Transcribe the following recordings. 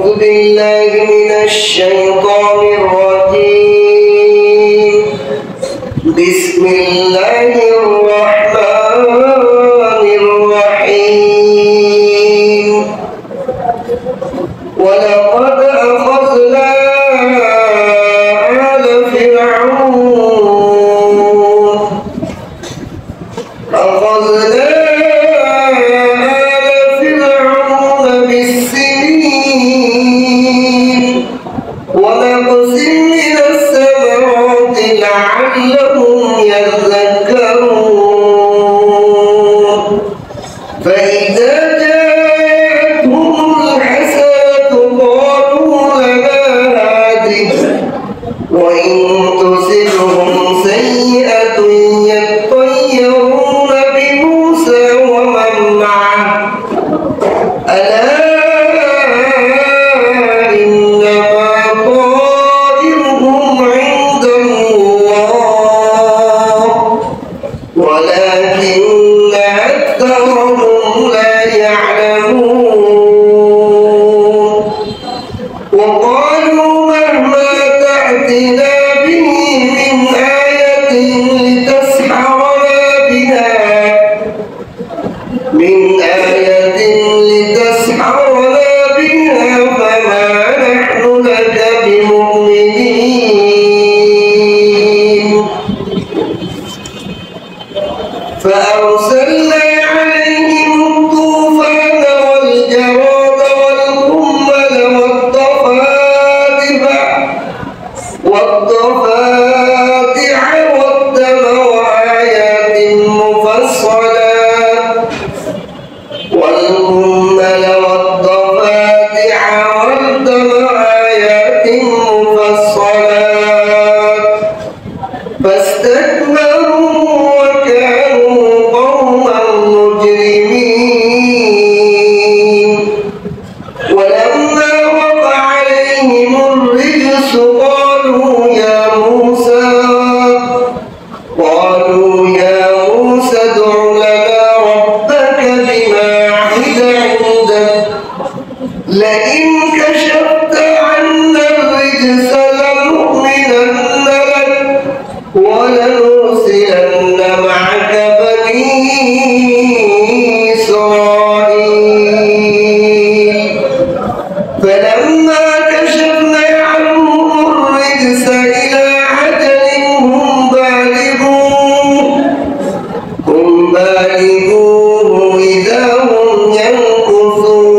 أعوذ بالله من الشيطان الرجيم. بسم الله الرحمن الرحيم. ولقد أخذنا آل فرعون بالسنين ونقص من الثمرات لعلهم يذكرون. فإذا جاءتهم الحسنة قالوا لنا هذه وإن تصبهم سيئة يطيرون بموسى ومن معه ألا إنما طائرهم عند الله ولكن أكثرهم لا يعلمون. وقالوا مهما تأتنا به من آية لتسحرنا بها فما نحن لك بمؤمنين. فأرسلنا عليهم الطوفان والجراد والقمل والضفادع والدم وآيات مفصلات والقمل والضفادع والدم آيات مفصلات فاستكبروا وكانوا قوما مجرمين. ولما وقع عليهم الرجس قالوا يا موسى ادع لنا ربك بما عهد عندك لئن كشفت عنا الرجس لنؤمنن لك ولنرسلن معك بني إسرائيل. فلما كشفنا عنهم الرجس إلى عجل هم بالغوه إذا هم ينكثون.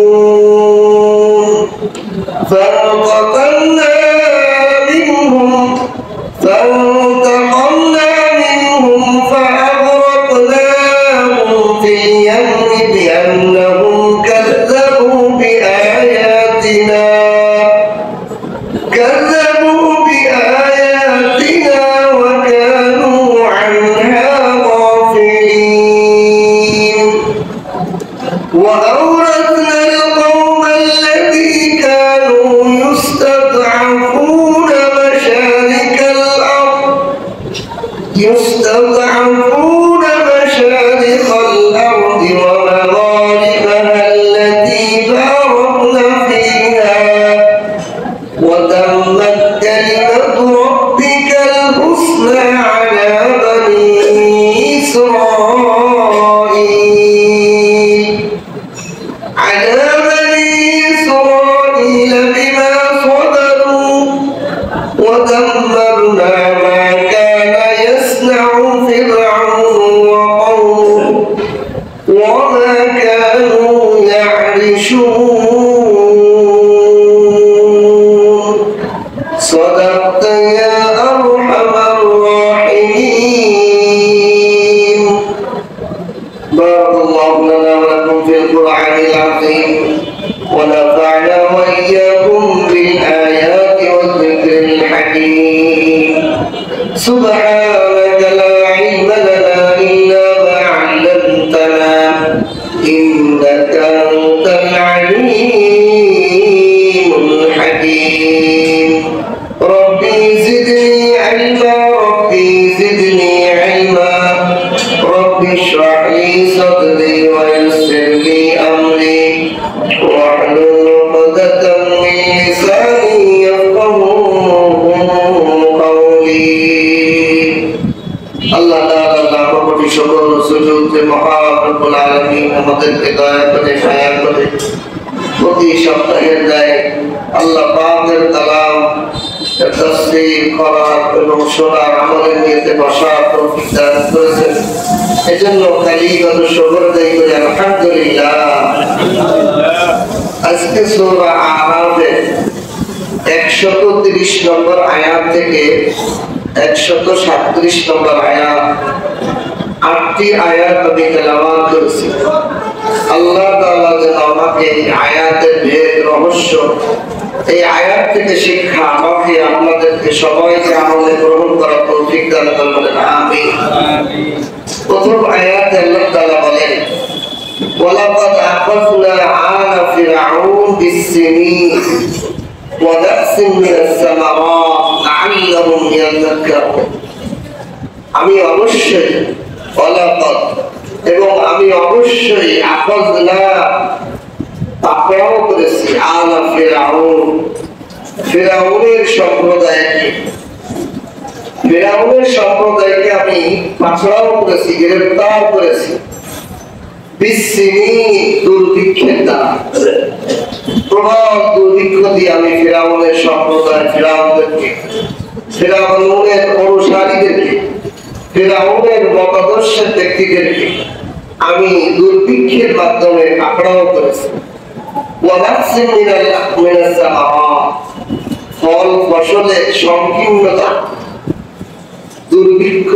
فانتقمنا منهم فأغرقناهم في اليم بأنهم كذبوا بآياتنا وكانوا عنها غافلين. وأورثنا القوم الذي كانوا يستضعفون مشارق الأرض ومغاربها التي باركنا فيها وتمت كلمة ربك الحسنى على بني إسرائيل بما صبروا ودمرنا ما كان يصنع فرعون وقومه وما كانوا يعرشون. صدقت يا أرحم الراحمين. بارك الله لنا ولكم في القرآن العظيم ونفعنا وإياكم بالآيات والذكر الحكيم. سبحانك لا علم لنا إلا ما علمتنا إنك أنت العليم الحكيم. ربي زدني علما ربي اشرح لي صدري ويسر لي أمري واحلل عقدة من لساني يفقهوا قولي আল্লাহ তাআলা লাখো কোটি শুকর সুজুদ যে মহান রব্বুল আলামিন আমাদেরকে দয়া করে মায়া করে প্রতি সপ্তাহের ন্যায় আল্লাহ পাকের কালাম তাফসীর করার এবং শোনার আমলের নিয়তে বসার তৌফিক দান করেছেন। এজন্য কালিগত শুকর আদায় করি আলহামদুলিল্লাহ। আজকে সূরা আরাফের 130 নম্বর আয়াত থেকে 137 নম্বর আয়াত, 8টি আয়াত আমি তেলাওয়াত করেছি। আল্লাহ তাআলা যেন আমাকে এই আয়াতের ভেদ রহস্য, এই আয়াত থেকে শিক্ষা আমাকে আপনাদেরকে সবাইকে আমলে গ্রহণ করার তৌফিক দান করেন, আমিন। প্রথম আয়াতে আল্লাহ তাআলা বলেন, ওয়ালাকাদ আখাযনা আলা ফিরআউন বিস-সিনিন ওয়া নাকসিম মিনাস সামারাত লাআল্লাহুম ইয়াযাক্কারুন। আমি অবশ্যই ওয়ালাকাদ এবং আমি অবশ্যই আখাযনা পাকড়াও করেছি আলা ফিরআউন, ফিরআউনের সম্প্রদায়কে আমি পাকড়াও করেছি, গ্রেফতার করেছি। বিস-সিনিন দুর্ভিক্ষের দ্বারা, প্রবল দুর্ভিক্ষ দিয়ে আমি ফিরআউনের সম্প্রদায়, ফিরআউনের অনুসারীদেরকে, ফিরআউনের মতাদর্শের ব্যক্তিদেরকে আমি দুর্ভিক্ষের মাধ্যমে পাকড়াও করেছি। ওয়া নাকসিম মিনাস সামারাত, ফল ফসলের সংকীর্ণতা, দুর্ভিক্ষ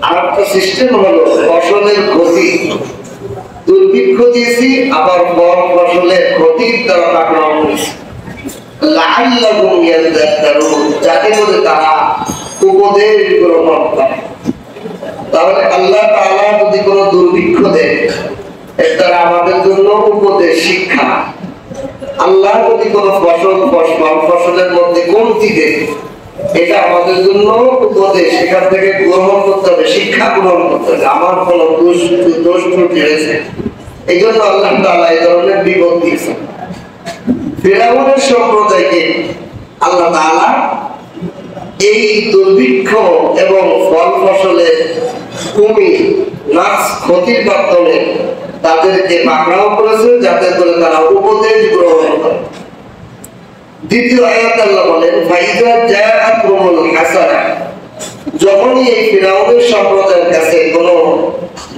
আরেকটা সিস্টেম হলো ফসলের ক্ষতি, দুর্ভিক্ষ দিয়েছি আবার ফল ফসলের ক্ষতির দ্বারা পাকড়াও করেছি। লাআল্লাহুম ইয়াযাক্কারুন, যাতে করে তারা উপদেশ গ্রহণ করে। তাহলে আল্লাহ তাআলা যদি কোনো দুর্ভিক্ষ দেন, এর দ্বারা আমাদের জন্য উপদেশ, শিক্ষা। আল্লাহ যদি কোনো ফসলের মধ্যে কমতি দেন, এটা আমাদের জন্য উপদেশ, সেখান থেকে গ্রহণ করতে হবে, শিক্ষা গ্রহণ করতে হবে। আমার কোনো দোষ ত্রুটি হয়েছে, এই জন্য আল্লাহ তাআলা এই ধরনের বিপদ দিয়েছেন। ফিরআউনের সম্প্রদায়কে আল্লাহ তাআলা এই দুর্ভিক্ষ এবং ফল ফসলের কমি, নাশ, ক্ষতির মাধ্যমে তাদেরকে পাকড়াও করেছে, যাতে করে তারা উপদেশ গ্রহণ করে। দ্বিতীয় আয়াতে আল্লাহ বলেন, ফাইজা জাআতুমুল হাসানা, যখনই এই ফিরআউনের সম্প্রদায়ের কাছে কোনো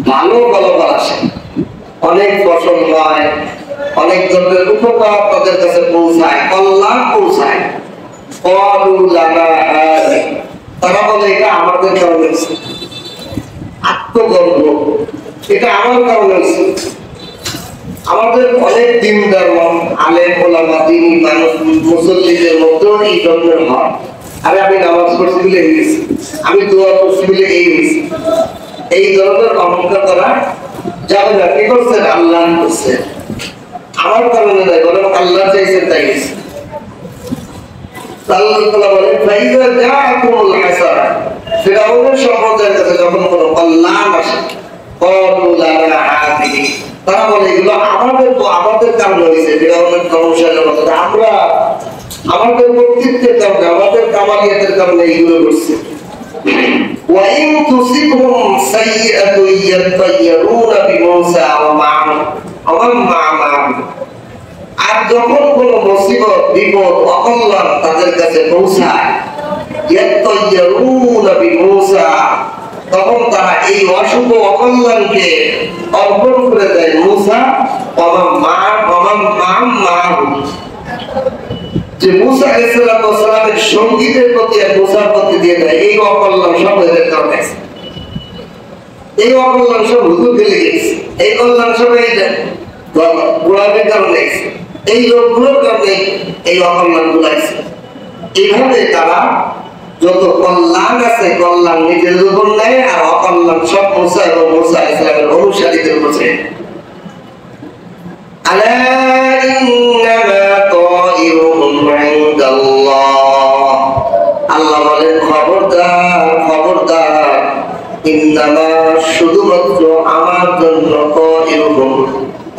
ভালো ফলাফল আসে, অনেক ফসল হয়, অনেক ধরনের উপকার তাদের কাছে পৌঁছায়, কল্যাণ পৌঁছায়, ক্বালু লানা হাযা, তারা বলে এটা আমাদের কারণে হয়েছে। আত্মগর্ব, এটা আমার কারণে হয়েছে। আমাদের অনেক দিনদার আলেম ওলামা দ্বীনি মানুষ, মুসল্লিদের মধ্যেও এই ধরনের হয়, আরে আমি নামাজ পড়ছি বলে এই হয়েছে, আমি দোয়া করছি বলে এই হয়েছে। এই ধরনের অহংকার করা যাবে না। কি করছেন? আল্লাহ করছেন, আমার কারণে নয়, বরং আল্লাহ চাইছেন তাই হয়েছে। আল্লাহ তাআলা বলেন, ফাইজা জাআতুমুল হাসানা, ফিরআউনের সম্প্রদায়ের কাছে যখন কোনো কল্যাণ আসে, ক্বালু লানা হাযিহি, তারা বলে এগুলো আমাদের কারণে হয়েছে। ফিরআউনের অনুসারীরা বলে আমরা, আমাদের কর্তৃত্বের কারণে, আমাদের কামালিয়াতের কারণে এইগুলো করছে। ওয়া ইন তুসিবহুম সাইয়্যাতুন ইয়াতায়ারুনা বিমূসা ওয়া মা'াহু, আর যখন কোন মুসিবত, বিপদ, অকল্যাণ তাদের কাছে পৌঁছায়, ইয়াতায়ারুনা বিমূসা, তখন তারা এই অশুভ অকল্যাণকে অর্পণ করে দেয় মুসা ওয়া মা'াহু, যে মুসা আলাইহিস সালামের সঙ্গীদের প্রতি আর মুসার প্রতি দিয়ে দেয়। এই অকল্যাণ সব এদের কারণে, এই অকল্যাণ সব হুজুর ফেলে গেছে, এই কল্যাণ সব এই গোলামের কারণে, এই লোকগুলোর কারণে এই অকল্যাণ গুলো আছে। এইভাবে তারা যত কল্যাণ আছে, কল্যাণ নিজের উপর নেয়, আর অকল্যাণ সব মুসা এবং মুসা আলাইহিস সালামের অনুসারীদের উপর। আলা ইন্নামা তাইরুহুম ইনদাল্লাহ, আল্লাহ বলেন খবরদার, খবরদার, ইন্নামা, শুধুমাত্র আমার জন্য, তাইরুহুম,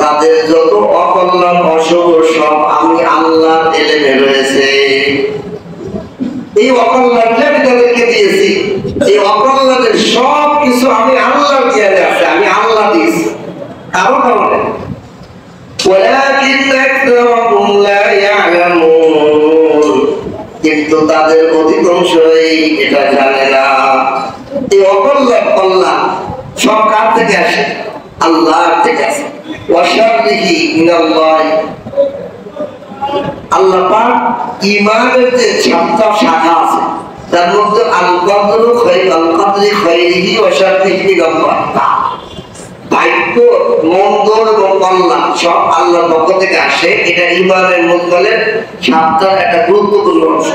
তাদের যত অকল্যাণ অশুভ সব আমি আল্লাহর ছেলে মেয়ে রয়েছে, এই অকল্যাণকে আমি তাদেরকে দিয়েছি। এই অকল্যাণের সব কিছু আমি আল্লাহর জ্ঞানে আছে, আমি আল্লাহ দিয়েছি, কারো কারণে। কিন্তু তাদের অধিকাংশই এটা জানে না। এই অকল্যাণ কল্যাণ সব কার থেকে আসে? আল্লাহর থেকে আসে। ওয়াশাররিহি মিনাল্লাহ, আল্লাহ পাক ঈমানের যে সাতটা শাখা আছে তার মধ্যে আল কদরু খায়রিহি ওয়া শাররিহি মিনাল্লাহ, ভাগ্য মন্দ এবং কল্যাণ সব আল্লাহর পক্ষ থেকে আসে। এটা ঈমানের মুদ্দালের সাতটার একটা গুরুত্বপূর্ণ অংশ।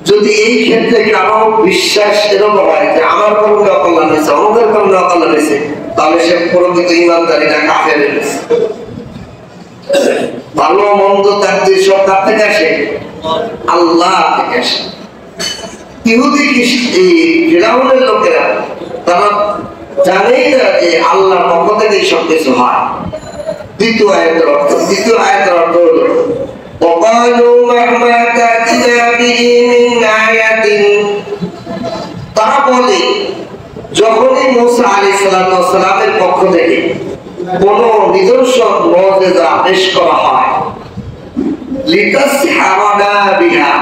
যদি এই ক্ষেত্রে কারো বিশ্বাস এরকম হয় যে আমার কর্মে অকল্যাণ হয়েছে, আমাদের কর্মে অকল্যাণ হয়েছে, তাহলে সে প্রকৃত ঈমানদারিটা কাফের হয়েছে। ভালো মন্দ তাকদীর সব কার থেকে আসে? আল্লাহ থেকে আসে। ইহুদি ফিরআউনের লোকেরা তারা জানেই না যে আল্লাহর পক্ষ থেকে সব কিছু হয়। দ্বিতীয় আয়াতের অর্থ হলো তারা বলে, যখনই মুসা আলাইহিস সালামের পক্ষ থেকে কোন নিদর্শন মুজিজা পেশ করা হয়, লিতাসহারানা বিহা,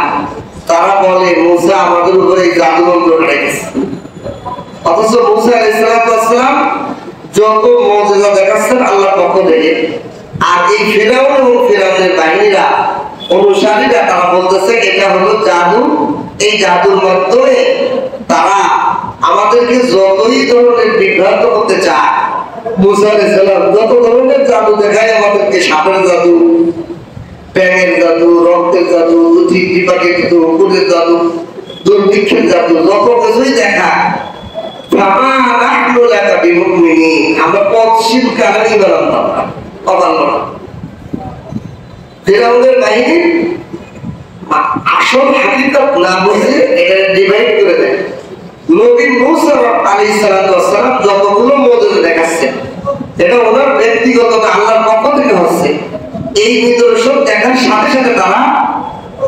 তারা বলে মুসা আমাদের উপরে জাদু মন্ত্র রেখেছে। অথচ মুসা আলাইহিস সালাম যত মুজিজা দেখাচ্ছেন আল্লাহর পক্ষ থেকে, আর এই ফিরআউন এবং ফিরআউনের বাহিনীরা অনুসারীরা তারা বলতেছে এটা হলো জাদু। এই জাদুর মাধ্যমে তারা আমাদেরকে যতই ধরনের বিভ্রান্ত করতে চায়, মুসা আলাইহিস সালাম যত ধরনের জাদু দেখায় আমাদেরকে, সাপের জাদু, ব্যাঙের জাদু, রক্তের জাদু, টিকটিকির জাদু, কুকুরের জাদু, দুর্ভিক্ষের জাদু, যত কিছুই দেখায়, আমরা পথশীল কারণে ঈমান আনতাম না, অবাল্য না। ফিরআউনের বাহিনী আসল হাকিকত না বুঝে এটা ডিভাইড করে দেয়। নবী মুসা আলাইহিস সালাম যতগুলো মুজিজা দেখাচ্ছেন এটা ওনার ব্যক্তিগত আল্লাহর পক্ষ থেকে হচ্ছে। এই নিদর্শন দেখার সাথে সাথে তারা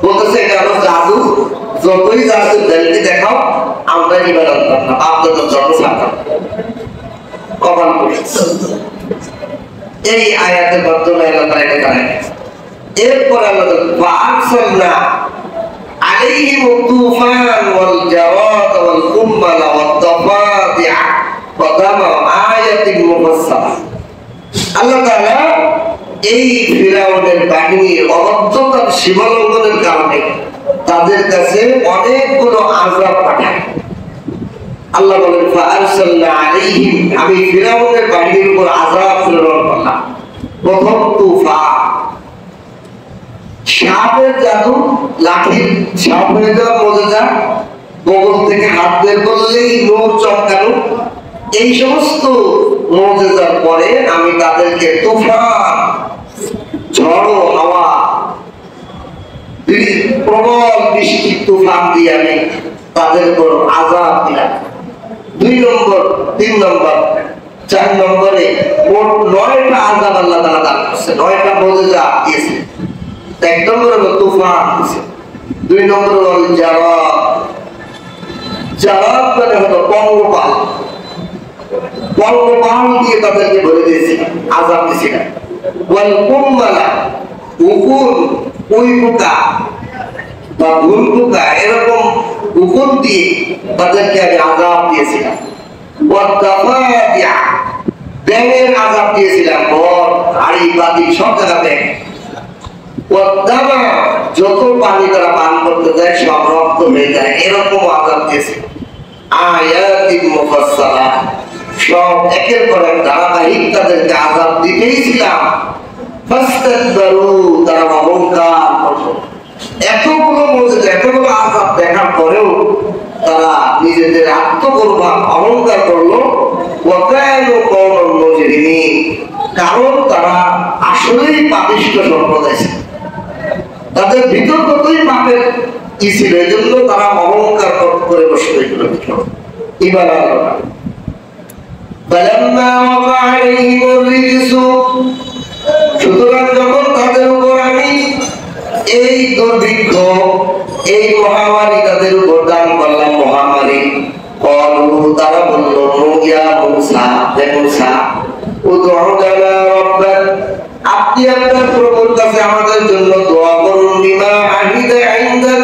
বলতেছে এটা হলো জাদু, যতই জাদু দেখাও আমরা ঈমান আনতাম না, আপনাদের জন্য ছাড়তাম। কমান এই আয়াতের মাধ্যমে আল্লাহ তাআলা এটা জানায়। এরপর আল্লাহ ফাআরসালনা আলাইহিম তুফান ওয়াল জাওয়াদ ওয়াল কুম্মাল ওয়াদ দাফাদিআ ওয়া দামা আয়াতিন মুফাসসালা। আল্লাহ তাআলা এই ফিরআউনের বাহিনীর অবাধ্যতার সীমালঙ্ঘনের কারণে তাদের কাছে অনেকগুলো আযাব পাঠায়। আল্লাহ বলেন ফাআরসালনা আলাইহিম, আমি ফিরআউনের বাহিনীর উপর আযাব প্রেরণ করলাম। প্রথম তুফান, সাপের জাদু, লাঠির সাপ হয়ে যাওয়া মুজিজা, বগল থেকে হাত বের করলেই নূর চমকানো, এই সমস্ত মুজিজার পরে আমি তাদেরকে তুফান, ঝড়ো হাওয়া, প্রবল বৃষ্টি, তুফান দিয়ে আমি তাদের উপর আযাব দিলাম। 2 নম্বর, 3 নম্বর, 4 নম্বরে মোট 9টা আযাব আল্লাহ তাআলা দান করেছে, 9টা মুজিজা দিয়েছে। 1 নম্বর হলো তুফান, 2 নম্বর হলো জাওয়াব মানে হলো পঙ্গপাল, পঙ্গপাল দিয়ে তাদেরকে ভরে দিয়েছি, আযাব দিয়েছি না। ওয়াল কুম্মালা, উকুন, উই পোকা বা ঘুল পোকা, এরকম উকুন দিয়ে তাদেরকে আমি আযাব দিয়েছিলাম। ওয়াদ দাফাদিআ, ব্যাঙের আযাব দিয়েছিলাম, বর, হাড়ি, বাতি সব জায়গাতে। যত পানি তারা পান করতে যায় সব রক্ত হয়ে যায়, এরকম আযাব দিয়েছে। আয়াতিন মুফাসসালা, সব একের পর এক ধারাবাহিক তাদেরকে আযাব দিতেইছিলাম। ফাস্তাকবারু, তারা অহংকার করলো। এতগুলো মুজিজা, এতগুলো আযাব দেখার পরেও তারা নিজেদের আত্মগর্ব অহংকার করলো। ওয়া কানু কওমান মুজরিমিন, কারণ তারা আসলেই পাপিষ্ঠ সম্প্রদায় ছিল, তাদের ভিতর কতই পাপের কি ছিল, এই জন্য তারা অহংকার করে বসে রইল, ঈমান আনলো না। ফালাম্মা ওয়াকা আলাইহিমুর রিজসু, সুতরাং যখন তাদের উপর আমি এই দুর্ভিক্ষ, এই মহামারী তাদের উপর দান করলাম মহামারী। তারা বলল ইয়া মূসা, হে মূসা, উদউ লানা রাব্বাক, আপনি আপনার প্রভুর কাছে আমাদের জন্য দোয়া করুন। বিমা আহিদা ইনদাক,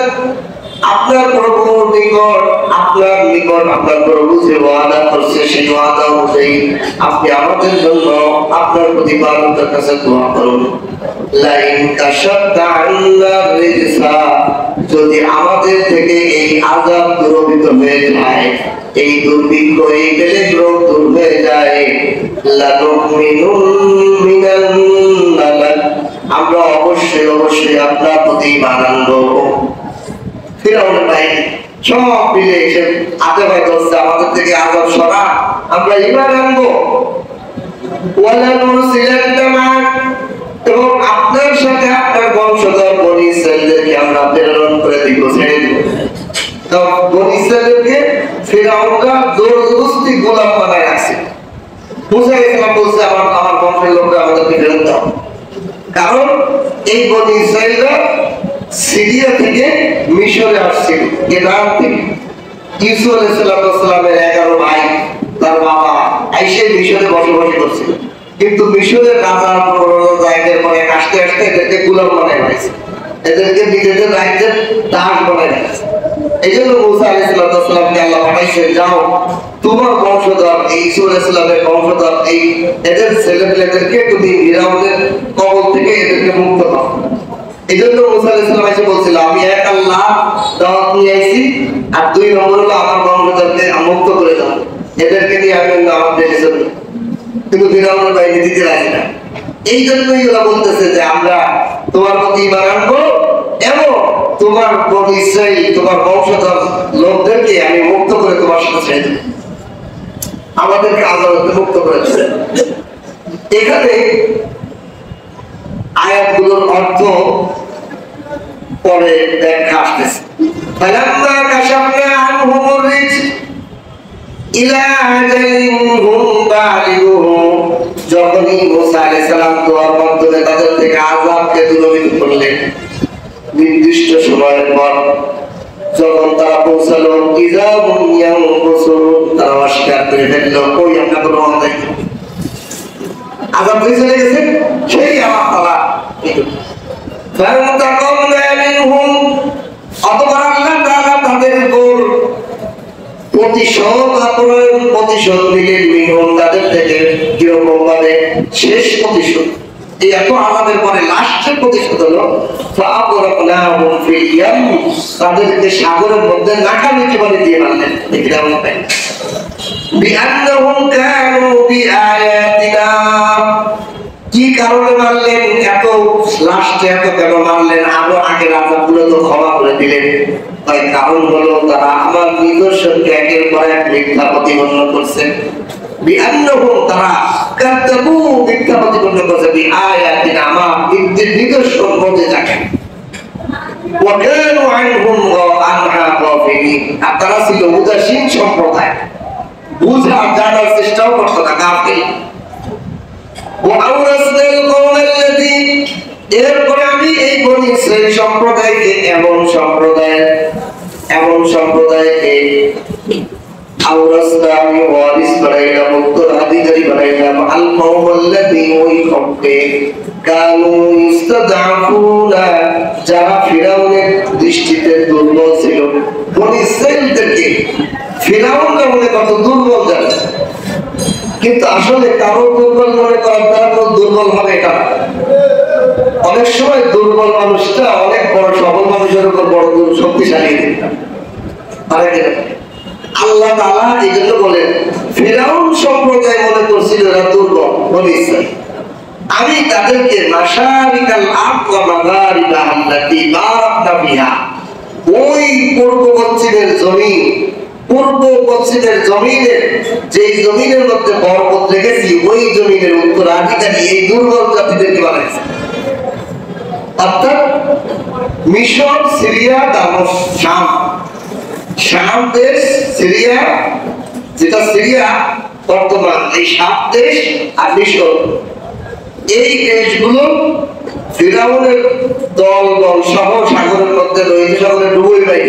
আপনার প্রভুর নিকট, আপনার নিকট আপনার প্রভু যে ওয়াদা করছে সেই ওয়াদা অনুযায়ী আপনি আমাদের জন্য আপনার প্রতিপালকের কাছে দোয়া করুন। লাইন কাশাফতা আন্না রিজসা, যদি আমাদের থেকে এই আযাব দূরীভূত হয়ে যায়, এই দুর্ভিক্ষ, এই বেলেগ রোগ দূর হয়ে যায়, লানুমিনুন মিনাল্লাহ, আমরা অবশ্যই অবশ্যই আপনার প্রতি ঈমান আনবো। ফিরআউনের বাহিনী সব মিলে এসে আদাবাই করছে, আমাদের থেকে আযাব সরা, আমরা ঈমান আনবো। ওয়ালা নুরসিলান্না মা'আক, এবং আপনার সাথে আপনার বংশধর বনি ইসরাঈলদেরকে আমরা প্রেরণ করে দিব, ছেড়ে দিব। তো বনি ইসরাঈলকে ফিরআউনরা জবরদস্তি গোলাম বানায় রাখছে। মুসা আলাইহিস সালাম বলছে আমার বংশের লোকরা আমাদেরকে ফেরত দাও, কারণ এই বনি ইসরাঈলরা সিরিয়া থেকে মিশরে আসছিল, ইরাক থেকে। ইউসুফ আলাইহিস সালামের 11 ভাই, তার বাবা আইসে মিশরে বসবাস করছিল, কিন্তু মিশরের রাজার জায়গার পরে আসতে আসতে এদেরকে গোলাম বানায় রাখছে, এদেরকে নিজেদের রাজ্যের দাস বানায় রাখছে। এই জন্য মুসা আলাইহিস সালামকে আল্লাহ পাঠাইছেন, যাও তোমার বংশধর, এই ইউসুফ আলাইহিস সালামের বংশধর, এই এদের ছেলেপেলেদেরকে তুমি ফিরআউনের কবল থেকে এদেরকে মুক্ত করো। এই জন্য মুসা আলাইহিস সালাম এসে বলছিল, আমি এক আল্লাহ দাওয়াত নিয়ে আইছি, আর 2 নম্বর হলো আমার বংশধরকে মুক্ত করে দাও, এদেরকে নিয়ে আমি আমার দেশে চলে। কিন্তু ফিরআউনের বাহিনী দিতে রাজি না। এই জন্যই ওরা বলতেছে যে আমরা তোমার প্রতি ঈমান আনবো এবং তোমার বনি ইসরাঈল, তোমার বংশধর লোকদেরকে আমি মুক্ত করে তোমার সাথে ছেড়ে দেব, আমাদেরকে আযাব থেকে মুক্ত করে দেব। এখানে আয়াতগুলোর অর্থ পরে ব্যাখ্যা আসতেছে। ফালাম্মা কাশাফনা আনহুমুর রিজ ইলা আজালিন হুম বালিগুহু, যখনই মুসা আলাইহিস সালাম দোয়ার মাধ্যমে তাদের থেকে আযাবকে দূরীভূত করলেন, নির্দিষ্ট সময়ের পর যখন তারা পৌঁছালো, ইযা হুম ইয়ানকুসুন, তারা অস্বীকার করে ফেলল, কই আমরা কোনো অন্যায় করিনি, আযাব হয়ে চলে গেছে, সেই আমার তারা ফান্তাকামনা মিনহুম, অতঃপর আল্লাহ তাআলা তাদের উপর প্রতিশোধ নিলেন, মিনহুম তাদের থেকে। কিরকম ভাবে? শেষ প্রতিশোধ, এই এত আযাবের পরে লাস্টের প্রতিশোধ হলো ফাআগরাকনাহুম ফিল ইয়াম, তাদেরকে সাগরের মধ্যে নাকানিচি করে দিয়ে মারলেন। দেখলাম বিআন্নাহুম কানু বিআয়াতিনা, কি কারণে মারলেন, এত লাস্টে এত কেন মারলেন, আরো আগে আযাবগুলো তো ক্ষমা করে দিলেন। তাই কারণ হলো তারা আমার নিদর্শনকে একের পর এক মিথ্যা প্রতিপন্ন করছে। বিআন্নাহুম, তারা কাযাবু, মিথ্যা প্রতিপন্ন করছে, বিআয়াতিনা, আমার নিদর্শন বলতে থাকে। ওয়া কানু আনহুম আনহা গাফিলিন, আর তারা ছিল উদাসীন সম্প্রদায়, বুঝা জানার চেষ্টাও করতো না, গাফিল। এরপরে আমি এই বনি ইসরাঈল সম্প্রদায়কে এমন সম্প্রদায়কে আওরাসনা, আমি ওয়ারিস বানাইলাম, উত্তরাধিকারী বানাইলাম, আল কওমাল্লাযী, ওই কওমকে কানু ইস্তাদআফুনা, যারা ফিরআউনের দৃষ্টিতে দুর্বল ছিল। বনি ইসরাঈলদেরকে ফিরআউনরা মনে কত দুর্বল জানে, কিন্তু আসলে কারো দুর্বল মনে করার দ্বারা দুর্বল হবে এটা। অনেক সময় দুর্বল মানুষটা অনেক বড় সবল মানুষের উপর বড় শক্তিশালী দিতাম। আল্লাহ তাআলা এই জন্য বলেন, ফিরআউন সম্প্রদায় মনে করছিল এরা দুর্বল, বনি ইসরাঈল, আমি তাদেরকে মাশারিকাল আরদ ওয়া মাগারিবাহা আল্লাতী বারাকনা ফিহা, ওই পূর্ব পশ্চিমের জমিন, পূর্ব পশ্চিমের জমিনের, যে জমিনের মধ্যে বরকত রেখেছি, ওই জমিনের উত্তরাধিকারী এই দুর্বল জাতিদেরকে বানাইছে। অর্থাৎ মিশর, সিরিয়া, শাম, শাম দেশ, সিরিয়া, যেটা সিরিয়া বর্তমান, এই শাম দেশ আর মিশর, এই দেশগুলো ফিরআউনের দল দল সহ সাগরের মধ্যে রয়েছে, সাগরে ডুবে পাই।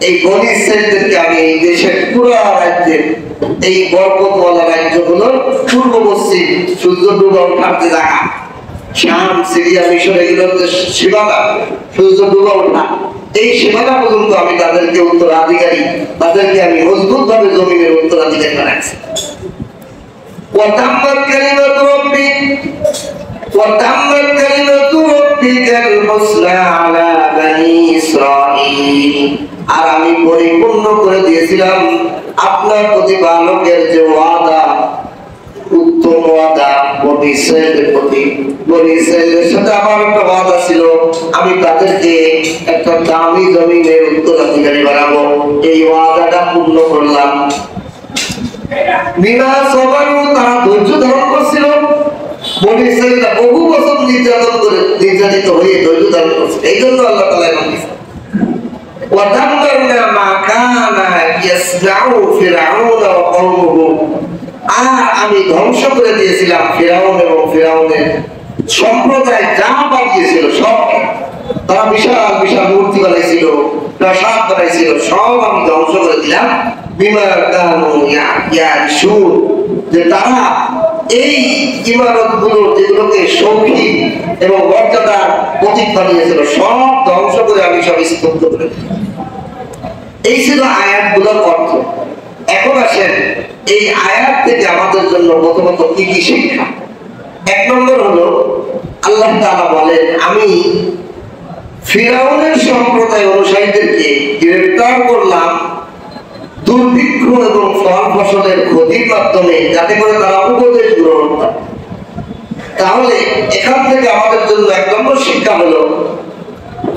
এই বনি ইসরাইলদেরকে আমি এই দেশের পুরো রাজ্যের এই বরকতওয়ালা রাজ্যগুলোর পূর্ব পশ্চিম সূর্য ডুবা ওঠার যে জায়গা, শাম, সিরিয়া, মিশর, এগুলোর যে সীমানা, সূর্য ডুবা ওঠা, এই সীমানা পর্যন্ত আমি তাদেরকে উত্তরাধিকারী, তাদেরকে আমি মজবুত ভাবে জমিনের উত্তরাধিকারী বানাচ্ছি। وتمت كلمة ربك الحسنى على بني إسرائيل। আর আমি পরিপূর্ণ করে দিয়েছিলাম আপনার প্রতিপালকের যে ওয়াদা, উত্তম ওয়াদা বনি ইসরাইলের প্রতি। বনি ইসরাইলের সাথে আমার একটা ওয়াদা ছিল, আমি তাদেরকে একটা দামি জমিনের উত্তরাধিকারী বানাবো। এই ওয়াদাটা পূর্ণ করলাম। বিনা সবারও তারা ধৈর্য ধারণ করছিল। বনি ইসরাইলরা বহু বছর নির্যাতিত হয়ে ধৈর্য ধারণ করছে। এই জন্য আল্লাহ তাআলা এমন দিয়েছে। وَدَمَّرْنَا مَا كَانَ يَصْنَعُ فِرْعَوْنُ وَقَوْمُهُ। আর আমি ধ্বংস করে দিয়েছিলাম ফিরআউন এবং ফিরআউনের সম্প্রদায় যা বানিয়েছিল সব। তারা বিশাল বিশাল মূর্তি বানাইছিল, প্রাসাদ বানাইছিল, সব আমি ধ্বংস করে দিলাম। বিমা কানু ইয়ারিশুন, যে তারা এই ইমারতগুলো যেগুলোকে শৌখিন এবং মর্যাদার প্রতীক বানিয়েছিল, সব ধ্বংস করে আমি সব স্তব্ধ করে দিলাম। এই ছিল আয়াতগুলোর অর্থ। এখন আসেন এই আয়াত থেকে আমাদের জন্য প্রথমত কি কি শিক্ষা। এক নম্বর হলো, আল্লাহ তাআলা বলেন, আমি ফিরআউনের সম্প্রদায় অনুসারীদেরকে গ্রেফতার করলাম দুর্ভিক্ষ এবং ফল ফসলের ক্ষতির মাধ্যমে, যাতে করে তারা উপদেশ গ্রহণ করে। তাহলে এখান থেকে আমাদের জন্য এক নম্বর শিক্ষা হলো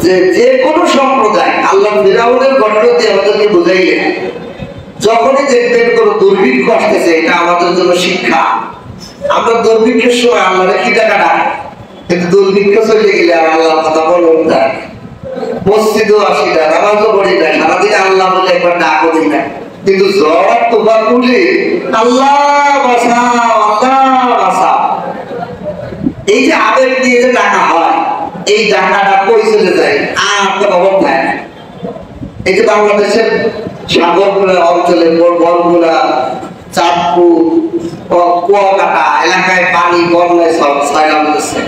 যে যে কোনো সম্প্রদায়, আল্লাহ ফিরআউনের ঘটনা দিয়ে আমাদেরকে বুঝাইলেন, যখনই দেখবেন কোনো দুর্ভিক্ষ আসতেছে, এটা আমাদের জন্য শিক্ষা। আমরা দুর্ভিক্ষের সময় আল্লাহরে কি টাকা ডাক, কিন্তু দুর্ভিক্ষ চলে গেলে আর আল্লাহর কথা বলুন না, মসজিদও আসি না, নামাজও পড়ি না, সারাদিন আল্লাহ বলে একবার ডাকও দিই না। কিন্তু জ্বর তুফান উঠলে আল্লাহ বাঁচাও, আল্লাহ বাঁচাও, এই যে আবেগ দিয়ে যে ডাকা হয়, এই ডাকাটা কই চলে যায় আর তো খবর থাকে না। এই যে বাংলাদেশের সাগর অঞ্চলে বরগুনা, চাঁদপুর, কুয়াকাটা এলাকায় পানি বন্যায় সব ছায়া হচ্ছে।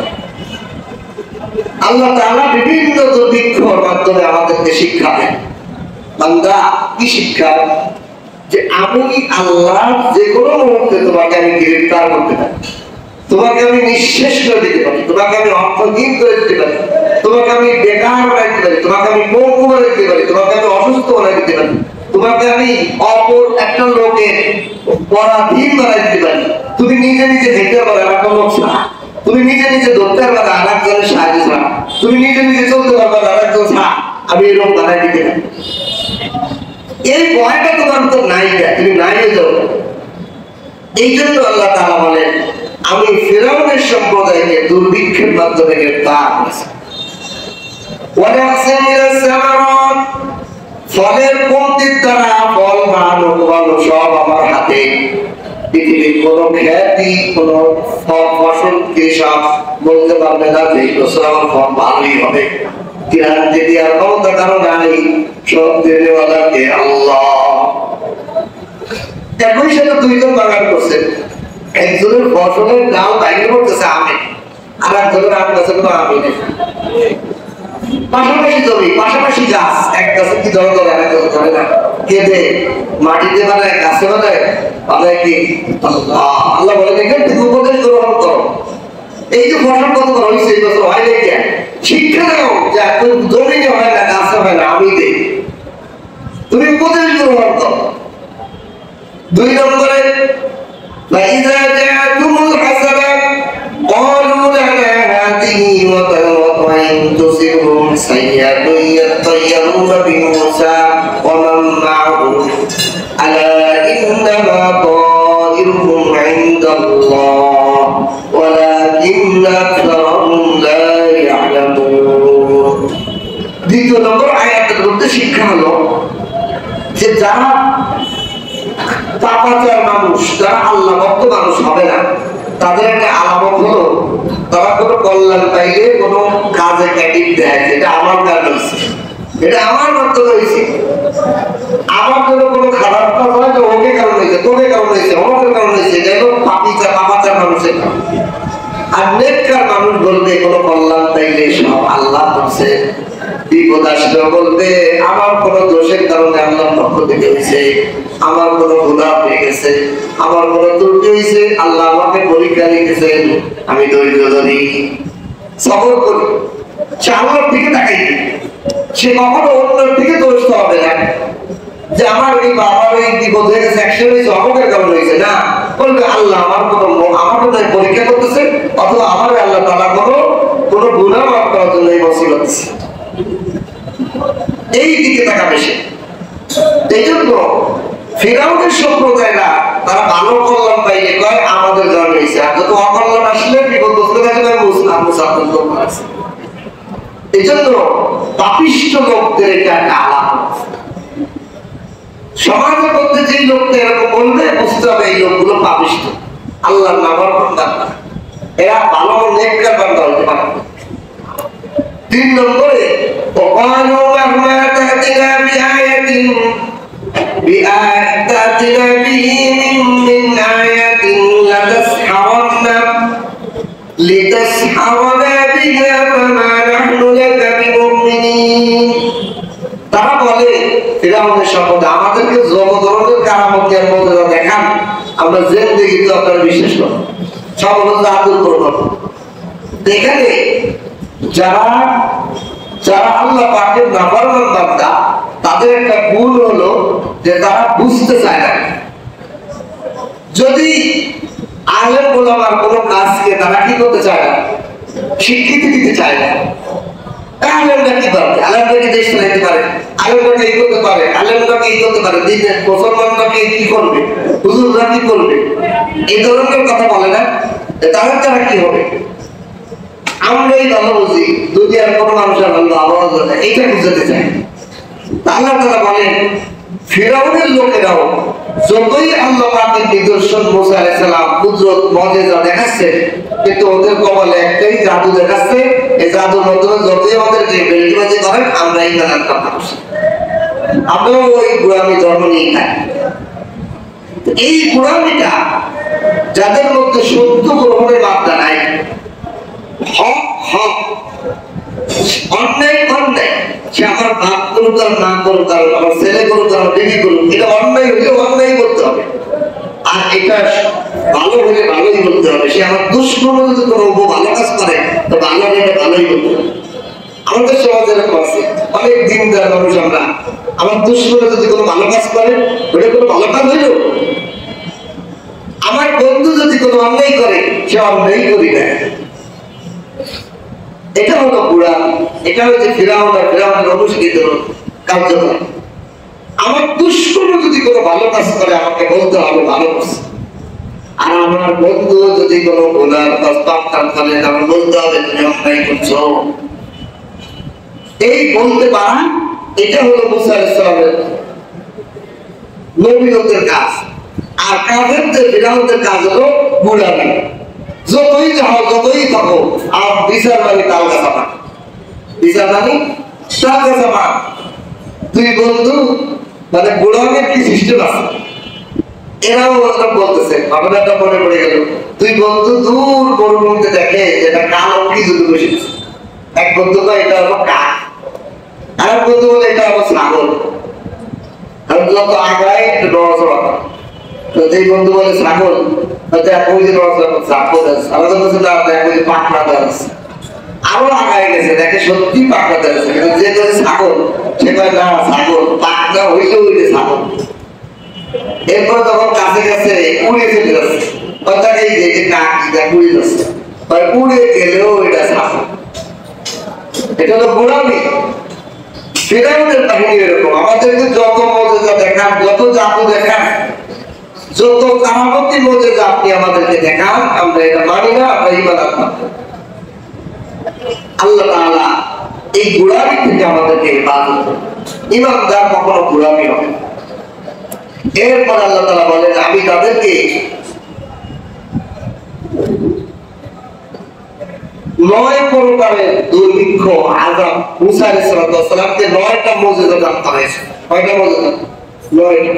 আল্লাহ তাআলা বিভিন্ন দুর্ভিক্ষর মাধ্যমে আমাদেরকে শিক্ষা দেন। বান্দা, কি শিক্ষা? যে আমি আল্লাহ যে কোনো মুহূর্তে তোমাকে আমি গ্রেফতার করতে পারি, তোমাকে আমি নিঃশেষ করে দিতে পারি, তোমাকে আমি অর্থহীন করে দিতে পারি, তোমাকে আমি বেকার বানাই দিতে পারি, তোমাকে আমি পঙ্গু বানাই দিতে পারি, তোমাকে আমি অসুস্থ বানাই দিতে পারি, তোমাকে আমি অপর একটা লোকের পরাধীন বানাই দিতে পারি। তুমি নিজে নিজে দেখতে পারো আর একটা লোক ছাড়া, তুমি নিজে নিজে ধরতে পারো আর একজনের সাহায্য ছাড়া, তুমি নিজে নিজে চলতে পারো আর একজন ছাড়া, আমি এরকম বানাই দিতে পারি। এই ভয়টা তোমার তো নাই, তুমি নাই হয়ে যাও। এই জন্য আল্লাহ তাআলা বলেন, আমি ফিরআউনের সম্প্রদায়কে দুর্ভিক্ষের মাধ্যমে গ্রেফতার করেছি। ফলের কমতির দ্বারা ফল বাড়ানো কমানো সব আমার হাতে। পৃথিবীর কোন খ্যাতি, কোন ফসল কৃষক বলতে পারবে না যে এই বছর আমার ফল ভালোই হবে। গ্যারান্টি দেওয়ার ক্ষমতা কারো নাই, সব দেওয়ালাকে আল্লাহ। একই সাথে দুইজন বাগান করছে, একজনের ফসলের ডাল বাইরে করতেছে আমি, আর একজনের আম গাছে কোনো আমি নেই। পাশাপাশি জমি, পাশাপাশি গাছ, এক গাছে কি ধরে ধরে আর এক গাছে ধরে না। কেটে মাটিতে বানায়, গাছে বানায়, বানায় কি আল্লাহ। আল্লাহ বলেন, এখান থেকে উপদেশ গ্রহণ করো। এই যে ফসল কত বড় হয়েছে এই বছর, হয় নাই কেন? শিক্ষা দাও যে জমিতে হয় না, গাছে হয় না, আমি দেই। তুমি উপদেশ গ্রহণ করো। দুই নম্বরে, فإذا جاءتهم الحسنة قالوا لنا هذه وإن تصبهم سيئة يطيرون بموسى ومن معه ألا إنما طائرهم عند الله ولكن أكثرهم لا يعلمون। দ্বিতীয় নম্বর আয়াতের মধ্যে শিক্ষা হলো যে যারা পাপাচার মানুষ, যারা আল্লাহ ভক্ত মানুষ হবে না, তাদের একটা আলামত হলো তারা কোনো কল্যাণ পাইলে কোনো কাজে ক্যাটিভ দেয়, এটা আমার কাজ হয়েছে, এটা আমার মাধ্যমে হয়েছে। আমার জন্য কোনো খারাপ কাজ হয় তো ওকে কারণ হয়েছে, তোকে কারণ হয়েছে, আমাদের কারণ হয়েছে, এটা হলো পাপিচা পাপাচার মানুষের কারণ। আর নেককার মানুষ বলবে কোনো কল্যাণ পাইলে সব আল্লাহ করছে, বিপদ আসলে বলবে আমার কোনো দোষের কারণে আল্লাহর পক্ষ থেকে হয়েছে, আমার কোনো গুনাহ হয়ে গেছে, আমার কোনো ত্রুটি হয়েছে, আল্লাহ আমাকে পরীক্ষা লিখেছেন, আমি ধৈর্য ধরি, সবর করি, সে আল্লাহর দিকে তাকাই, সে কখনো অন্যের দিকে দোষ হবে না যে আমার এই বাবার এই বিপদ হয়ে গেছে, অ্যাক্সিডেন্ট হয়েছে, অমুকের কারণে হয়েছে, না, বলবে আল্লাহ আমার কোনো আমার পরীক্ষা করতেছে, অথবা আমার আল্লাহ তাআলা কোনো গুনাহ মাফ করার জন্য এই মুসিবত দিচ্ছে, এই দিকে তাকাবে সে। এই জন্য ফিরআউনের সম্প্রদায়রা তারা ভালো কল্যাণ পাইলে কয় আমাদের কারণে হয়েছে, আর যত অকল্যাণ আসলে বিপদগ্রস্ত কাছে মুসলিম আছে। এই জন্য পাপিষ্ঠ লোকদের এটা একটা আলামত। সমাজের মধ্যে যে লোকটা এরকম বলবে বুঝতে হবে এই লোকগুলো পাপিষ্ঠ, আল্লাহর নাফরমান বান্দা, এরা ভালো নেককার বান্দা হতে পারে। 3 নম্বরে وقالوا مهما تأتنا بآية من آية لتسحرنا بها فما نحن لك بمؤمنين। তারা বলে ফিরআউনের সম্বন্ধে আমাদেরকে যত ধরনের কারামত মুজিজা দেখান, আমরা জিন্দেগিতে আপনার বিশ্বাস করব, সব হলো জাদুর প্রভাব। এখানে যারা আল্লাহ পাকের নাফরমান বান্দা তাদের একটা গুণ হলো যে তারা বুঝতে চায় না। যদি আলেম ওলামার কোনো কাজকে তারা কি করতে চায় না, স্বীকৃতি দিতে চায় না। আলেমরা কি পারবে, আলেমরা কি দেশ চালাতে পারে, আলেমরা এই করতে পারে, আলেমরা এই করতে পারে, দিনের মুসলমানরা কি করবে, হুজুররা কি করবে, এই ধরনের কথা বলে না, তারা কি হবে? আমরাই ভালো বুঝি, দুনিয়ার কোনো মানুষের ভালো আওয়াজ হয় না, এইটা বুঝাতে চাই। আল্লাহ তাআলা বলেন ফিরআউনের লোকেরাও যতই আল্লাহ পাকের নিদর্শন মুসা আলাইহিস সালাম কুদরত মুজিজা দেখাচ্ছে, কিন্তু ওদের কপালে একটাই জাদু দেখাচ্ছে, এই জাদুর মাধ্যমে যতই আমাদেরকে বেলকিবাজি করেন আমরা এই গান কথা বলছি, আমরাও ওই গোলামি ধর্ম নিয়ে খাই। এই গোলামিটা যাদের মধ্যে সত্য গ্রহণের মাত্রা নাই, হক হক, অন্যায় অন্যায়, সে আমার বাপ করুক আর না করুক আর আমার ছেলে করুক আর বিবি করুক, এটা অন্যায় হলে অন্যায় করতে হবে, আর এটা ভালো হলে ভালোই বলতে হবে। সে আমার দুষ্কর্ম যদি কোনো ভালো কাজ করে তো ভালো হলে ভালোই বলতে হবে। আমাদের সমাজে এরকম আছে, অনেক দিনদার মানুষ আমরা, আমার দুষ্কর্ম যদি কোনো ভালো কাজ করে ওটা কোনো ভালো কাজ হইল, আমার বন্ধু যদি কোনো অন্যায় করে সে অন্যায় করি না, এটা হলো বুড়া, এটা হচ্ছে ফিরআউনের অনুষ্ঠিত কার্যক্রম। আমার দুষ্কর্ম যদি কোনো ভালো কাজ করে আমাকে বলতে হবে ভালো করছে, আর আমার বন্ধু যদি কোনো গুনার প্রস্তাব করে আমার বলতে হবে তুমি অন্যায় করছো। এই বলতে পারা এটা হলো মুসা আলাইহিস সালামের নবীদের কাজ, আর কাফেরদের ফিরআউনের কাজ হলো বুড়ামি। যতই যাও যতই থাকো আর বিচার বাড়ি তাল গাছা পান, বিচার বাড়ি তাল গাছা পান। তুই বন্ধু মানে বুড়ামের কি সিস্টেম আছে, এরাও বলতেছে, ঘটনাটা মনে পড়ে গেল। তুই বন্ধু দূর মরুভূমিতে দেখে যেটা কালো কি যদি বসেছে, এক বন্ধু কয় এটা হলো কাক, আর এক বন্ধু বলে এটা হলো ছাগল, আর যত আগায় একটু নড়াচড়া করে। তো যেই বন্ধু বলে ছাগল, আরো আগায় গেছে দেখে সত্যি পাকড়া যাচ্ছে, কিন্তু যে ছাগল সে কয় না ছাগল পাকড়া হইলে হইলে ছাগল। এরপর যখন কাছে কাছে উড়ে চলে যাচ্ছে, এই যে কাক উড়ে যাচ্ছে, উড়ে গেলেও এটা ছাগল। এটা হলো গোলামি। ফিরআউনের কাহিনী এরকম, আমাদেরকে যত মজা দেখান, যত জাদু দেখান, যত কারামতি মুজিজা আপনি আমাদেরকে দেখান, আমরা এটা মানি না, আমরা ঈমান আনবো। আল্লাহ তাআলা এই গোলামি থেকে আমাদেরকে হেফাজত করুন। ঈমানদার কখনো গোলামি হবে না। এরপর আল্লাহ তাআলা বলেন আমি তাদেরকে 9 প্রকারের দুর্ভিক্ষ আযাব মুসা আলাইহিস সালামকে 9টা মুজিজা দান করা হয়েছে। কয়টা মুজিজা? 9টা।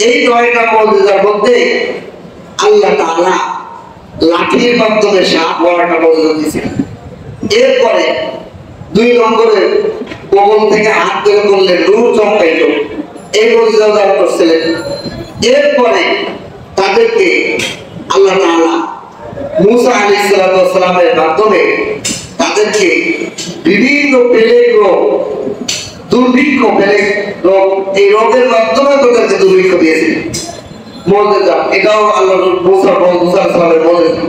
এই 9টা মুজিজার মধ্যে আল্লাহ তাআলা লাঠির মাধ্যমে সাপ মারাটা মুজিজা দিয়েছেন। এরপরে 2 নম্বরে কবল থেকে হাত বের করলে নূর চমকাইল, এই মুজিজা দান করছিলেন। এরপরে তাদেরকে আল্লাহ তাআলা মুসা আলাইহিস সালামের মাধ্যমে তাদেরকে বিভিন্ন প্লেগ রোগ, দুর্ভিক্ষ প্লেগ রোগ, এই রোগের মাধ্যমে তাদেরকে দুর্ভিক্ষ দিয়েছেন। মুজিজা, এটাও আল্লাহ মুসা সালামের মুজিজা।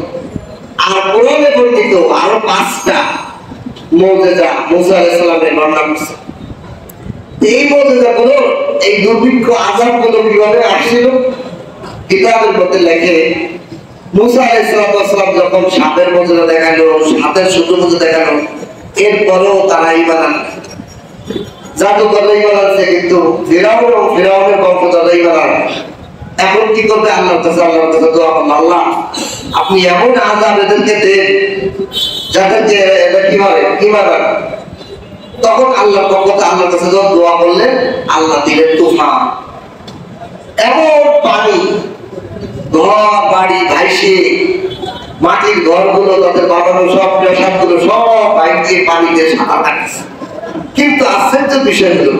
আর কোরআনে বর্ণিত আরো 5টা মুজিজা মুসা আলাইহিস সালামের বর্ণনা করছে। এই মুজিজাগুলো, এই দুর্ভিক্ষ আযাবগুলো কিভাবে আসছিল কিতাবের মধ্যে লেখে মুসা আলাইহিস সালাম যখন সাপের মুজিজা দেখালো, সাপের সূত্র দেখালো, এরপরেও তারা ঈমান আনল। জাদুকর ঈমান আনছে, কিন্তু ফিরাউনের বংশধর ঈমান আনল। এখন কি করবে? আল্লাহর কাছে দোয়া করল, আল্লাহ আপনি এমন আযাব এদেরকে দেন যাতে এটা কি হয় ঈমান আনে। তখন আল্লাহর কাছে দোয়া করলেন, আল্লাহ দিলেন তুফান, এমন পানি, ঘর বাড়ি ভাইসে, মাটির ঘরগুলো তাদের বানানো সব প্রাসাদগুলো সব বাইরে পানিতে সাঁতার কাটছে। কিন্তু আশ্চর্যের বিষয় হলো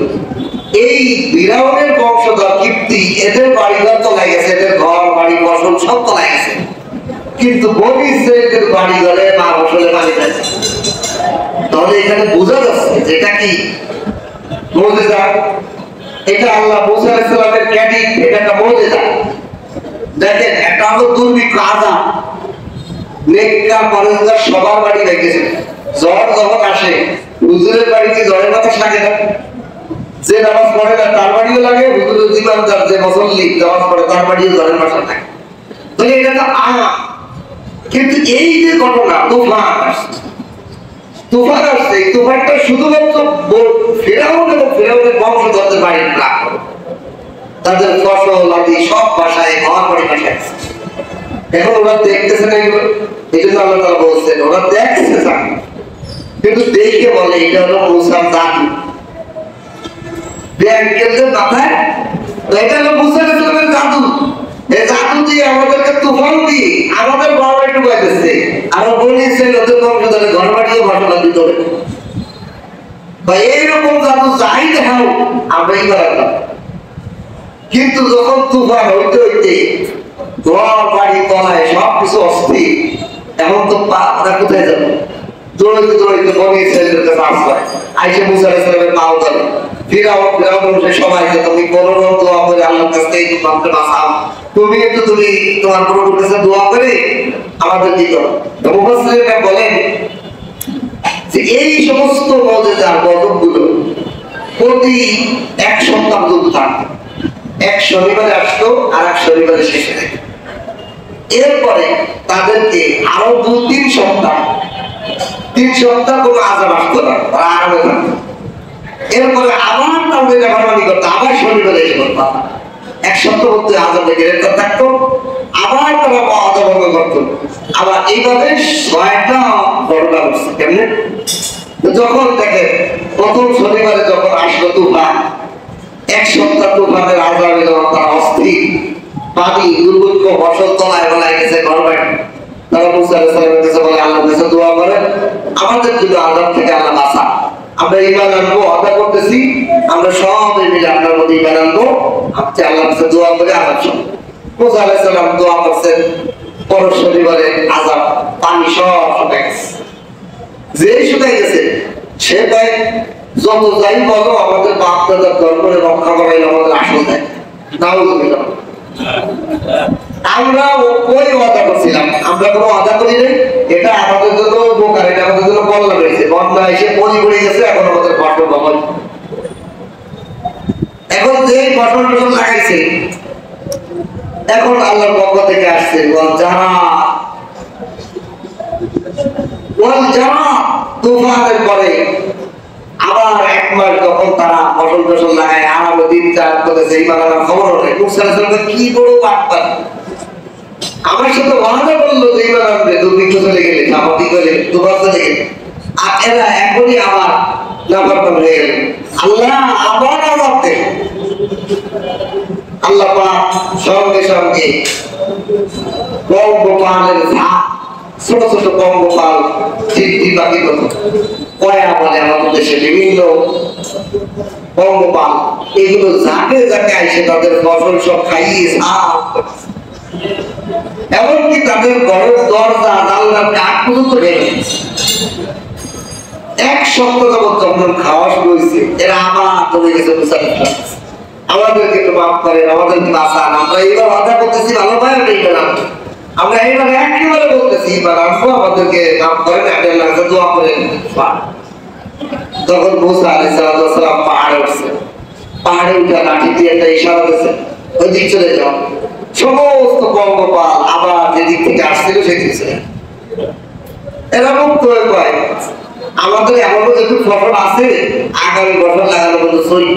এই ফিরাউনের বংশধর কিপ্তি, এদের বাড়িঘর তলায় গেছে, এদের ঘর বাড়ি ফসল সব তলায় গেছে, কিন্তু বনি ইসরাঈলের বাড়িঘরে বা ফসলে পানি যাচ্ছে। তাহলে এখানে বোঝা যাচ্ছে যেটা কি মুজিজা, এটা আল্লাহ মুসা আলাইহিস সালামের ক্রেডিট, এটা একটা মুজিজা। দেখেন, একটা হলো দুর্ভিক্ষ আযাব, নেককার পরেজগার সবার বাড়ি দেখেছেন। জ্বর যখন আসে, হুজুরের বাড়িতে জ্বরের কথা থাকে না, যে নামাজ পড়ে না তার বাড়িও লাগে, হুজুরের জীবনদার যে মুসল্লি নামাজ পড়ে তার বাড়িও জ্বরের বাসা থাকে। তাহলে এটা তো আযাব। কিন্তু এই যে ঘটনা তুফান আসছে, এই তুফানটা শুধুমাত্র ফিরাউন এবং ফিরাউনের বংশধরদের বাড়ির না, তাদের ফসল আদি সব বাসায় ঘর বাড়ি বাসায়। এখন ওরা দেখতেছে না এগুলো, এই জন্য আল্লাহ তাআলা বলছেন ওরা দেখছে না, কিন্তু দেখে বলে এটা হলো মুসার জাদু। ব্যাংকের মাথায় এটা হলো মুসা আলাইহিস সালামের জাদু। এই জাদু দিয়ে আমাদেরকে তুফান দিয়ে আমাদের ঘর বাড়ি ডুবাইতেছে, আর বনি ইসরাঈলের বংশধরের ঘর বাড়িও ঘটনা দিতে হবে। এইরকম জাদু যাই দেখাও আমরা ইবাদত। কিন্তু যখন তুফান হইতে হইতে ঘর বাড়ি তলায় সবকিছু অস্থির, এখন তো আমরা কোথায় যাবো? দৌড়াইতে দৌড়াইতে বনি ইসরাঈলের কাছে আসবে, আইসা মুসা আলাইহিস সালামের পাও ধরে। ফিরাউন সবাই যে তুমি কোনরকম দোয়া করে আল্লাহর কাছে এই তুফানকে বাঁচাও, তুমি তোমার প্রভুর কাছে দোয়া করে আমাদের দিতে হবে। মুফাসসিররা বলেন যে এই সমস্ত মুজিজা গজবগুলো প্রতি 1 সপ্তাহ দুধ থাকতো, এক শনিবারে আসতো আর এক শনিবারে শেষ হয়ে যেত। এরপরে তাদেরকে আরো 2-3 সপ্তাহ, 3 সপ্তাহ কোনো আযাব আসতো না, তারা আরামে থাকতো। এরপরে আবার তাদের রেফারানি করতো, আবার শনিবারে এসে করতো, 1 সপ্তাহ মধ্যে আযাবে গ্রেফতার থাকতো, আবার তারা আযাব ভঙ্গ করতো। আবার এইভাবে 6টা ঘটনা ঘটছে। কেমনে? যখন দেখে প্রথম শনিবারে যখন আসলো তুফান, 1 সপ্তাহ তুফানের আযাবে যখন তারা অস্থির, পানি দুর্ভিক্ষ ফসল তলায় বলায় গেছে ঘর বাড়ি, তারা মুসা আলাইহিস সালামের কাছে বলে আল্লাহর কাছে দোয়া করে আমাদের যদি আযাব থেকে আল্লাহ বাঁচা, আমরা ঈমান আনবো, ওয়াদা করতেছি আমরা সবাই মিলে আপনার মধ্যে ঈমান আনবো, আপনি আল্লাহর কাছে দোয়া করে আযাব শুনুন। মুসা আলাইহিস সালাম দোয়া করছেন, পরের শনিবারে আযাব পানি সব শুকিয়ে গেছে। যেই শুকিয়ে গেছে সে ভাই যত যাই বলো আমাদের বাপ দাদার ধর্মের রক্ষা করাই আমাদের আসল দেয়। নাউযুবিল্লাহ। আমরা ওই ওয়াদা করছিলাম, আমরা কোনো ওয়াদা করি নাই, এটা আমাদের জন্য উপকার, এটা আমাদের জন্য কল্যাণ হয়েছে। বন্যা এসে পরি পড়ে গেছে, এখন আমাদের ফসল বহন, এখন যে ফসল লাগাইছে এখন আল্লাহর পক্ষ থেকে আসছে তুফানের পরে আবার 1 মাস যখন তারা ফসল লাগায় আরামে দিন চার করতেছে, এই বাংলার খবর নেই। মুসা আলাইহিস সালাম কি বড় বাটপার, আমার সাথে ওয়াদা করলো যে এবার আসবে দুর্ভিক্ষ চলে গেলে সামাজিক হলে দুবার চলে গেলে আর এরা এখনই আমার নাফরমান হয়ে গেল আল্লাহ আবার আজাব দেন আল্লাহ পাক সঙ্গে সঙ্গে পঙ্গপালের ঝাঁক ছোট ছোট পঙ্গপাল চিঠি বাকি কত কয়া বলে আমাদের দেশে বিভিন্ন পঙ্গপাল এগুলো ঝাঁকে ঝাঁকে আইসে তাদের ফসল সব খাইয়ে এমনকি তাদের ঘরের দরজা জানলার কাঠ পর্যন্ত ভেঙে এক সপ্তাহ যাবত যখন খাওয়া শুরু হয়েছে এরা আবার চলে গেছে আমাদেরকে একটু মাফ করেন আমাদেরকে বাঁচান আমরা এইবার আদা করতেছি ভালো ভাই আমরা এইবার একেবারে বলতেছি এবার আসবো আমাদেরকে মাফ করেন আপনার কাছে দোয়া করেন তখন মুসা আলাইহিস সালাম পাহাড়ে উঠছে পাহাড়ে উঠে লাঠি দিয়ে একটা ইশারা দিয়েছে ওই দিক চলে যাও সমস্ত পঙ্গপাল আবার যেদিক থেকে আসছিল সেদিক চলে এরা মুক্ত হয়ে পায় আমাদের এমন একটু ফসল আছে আগামী বছর লাগানো মতো সই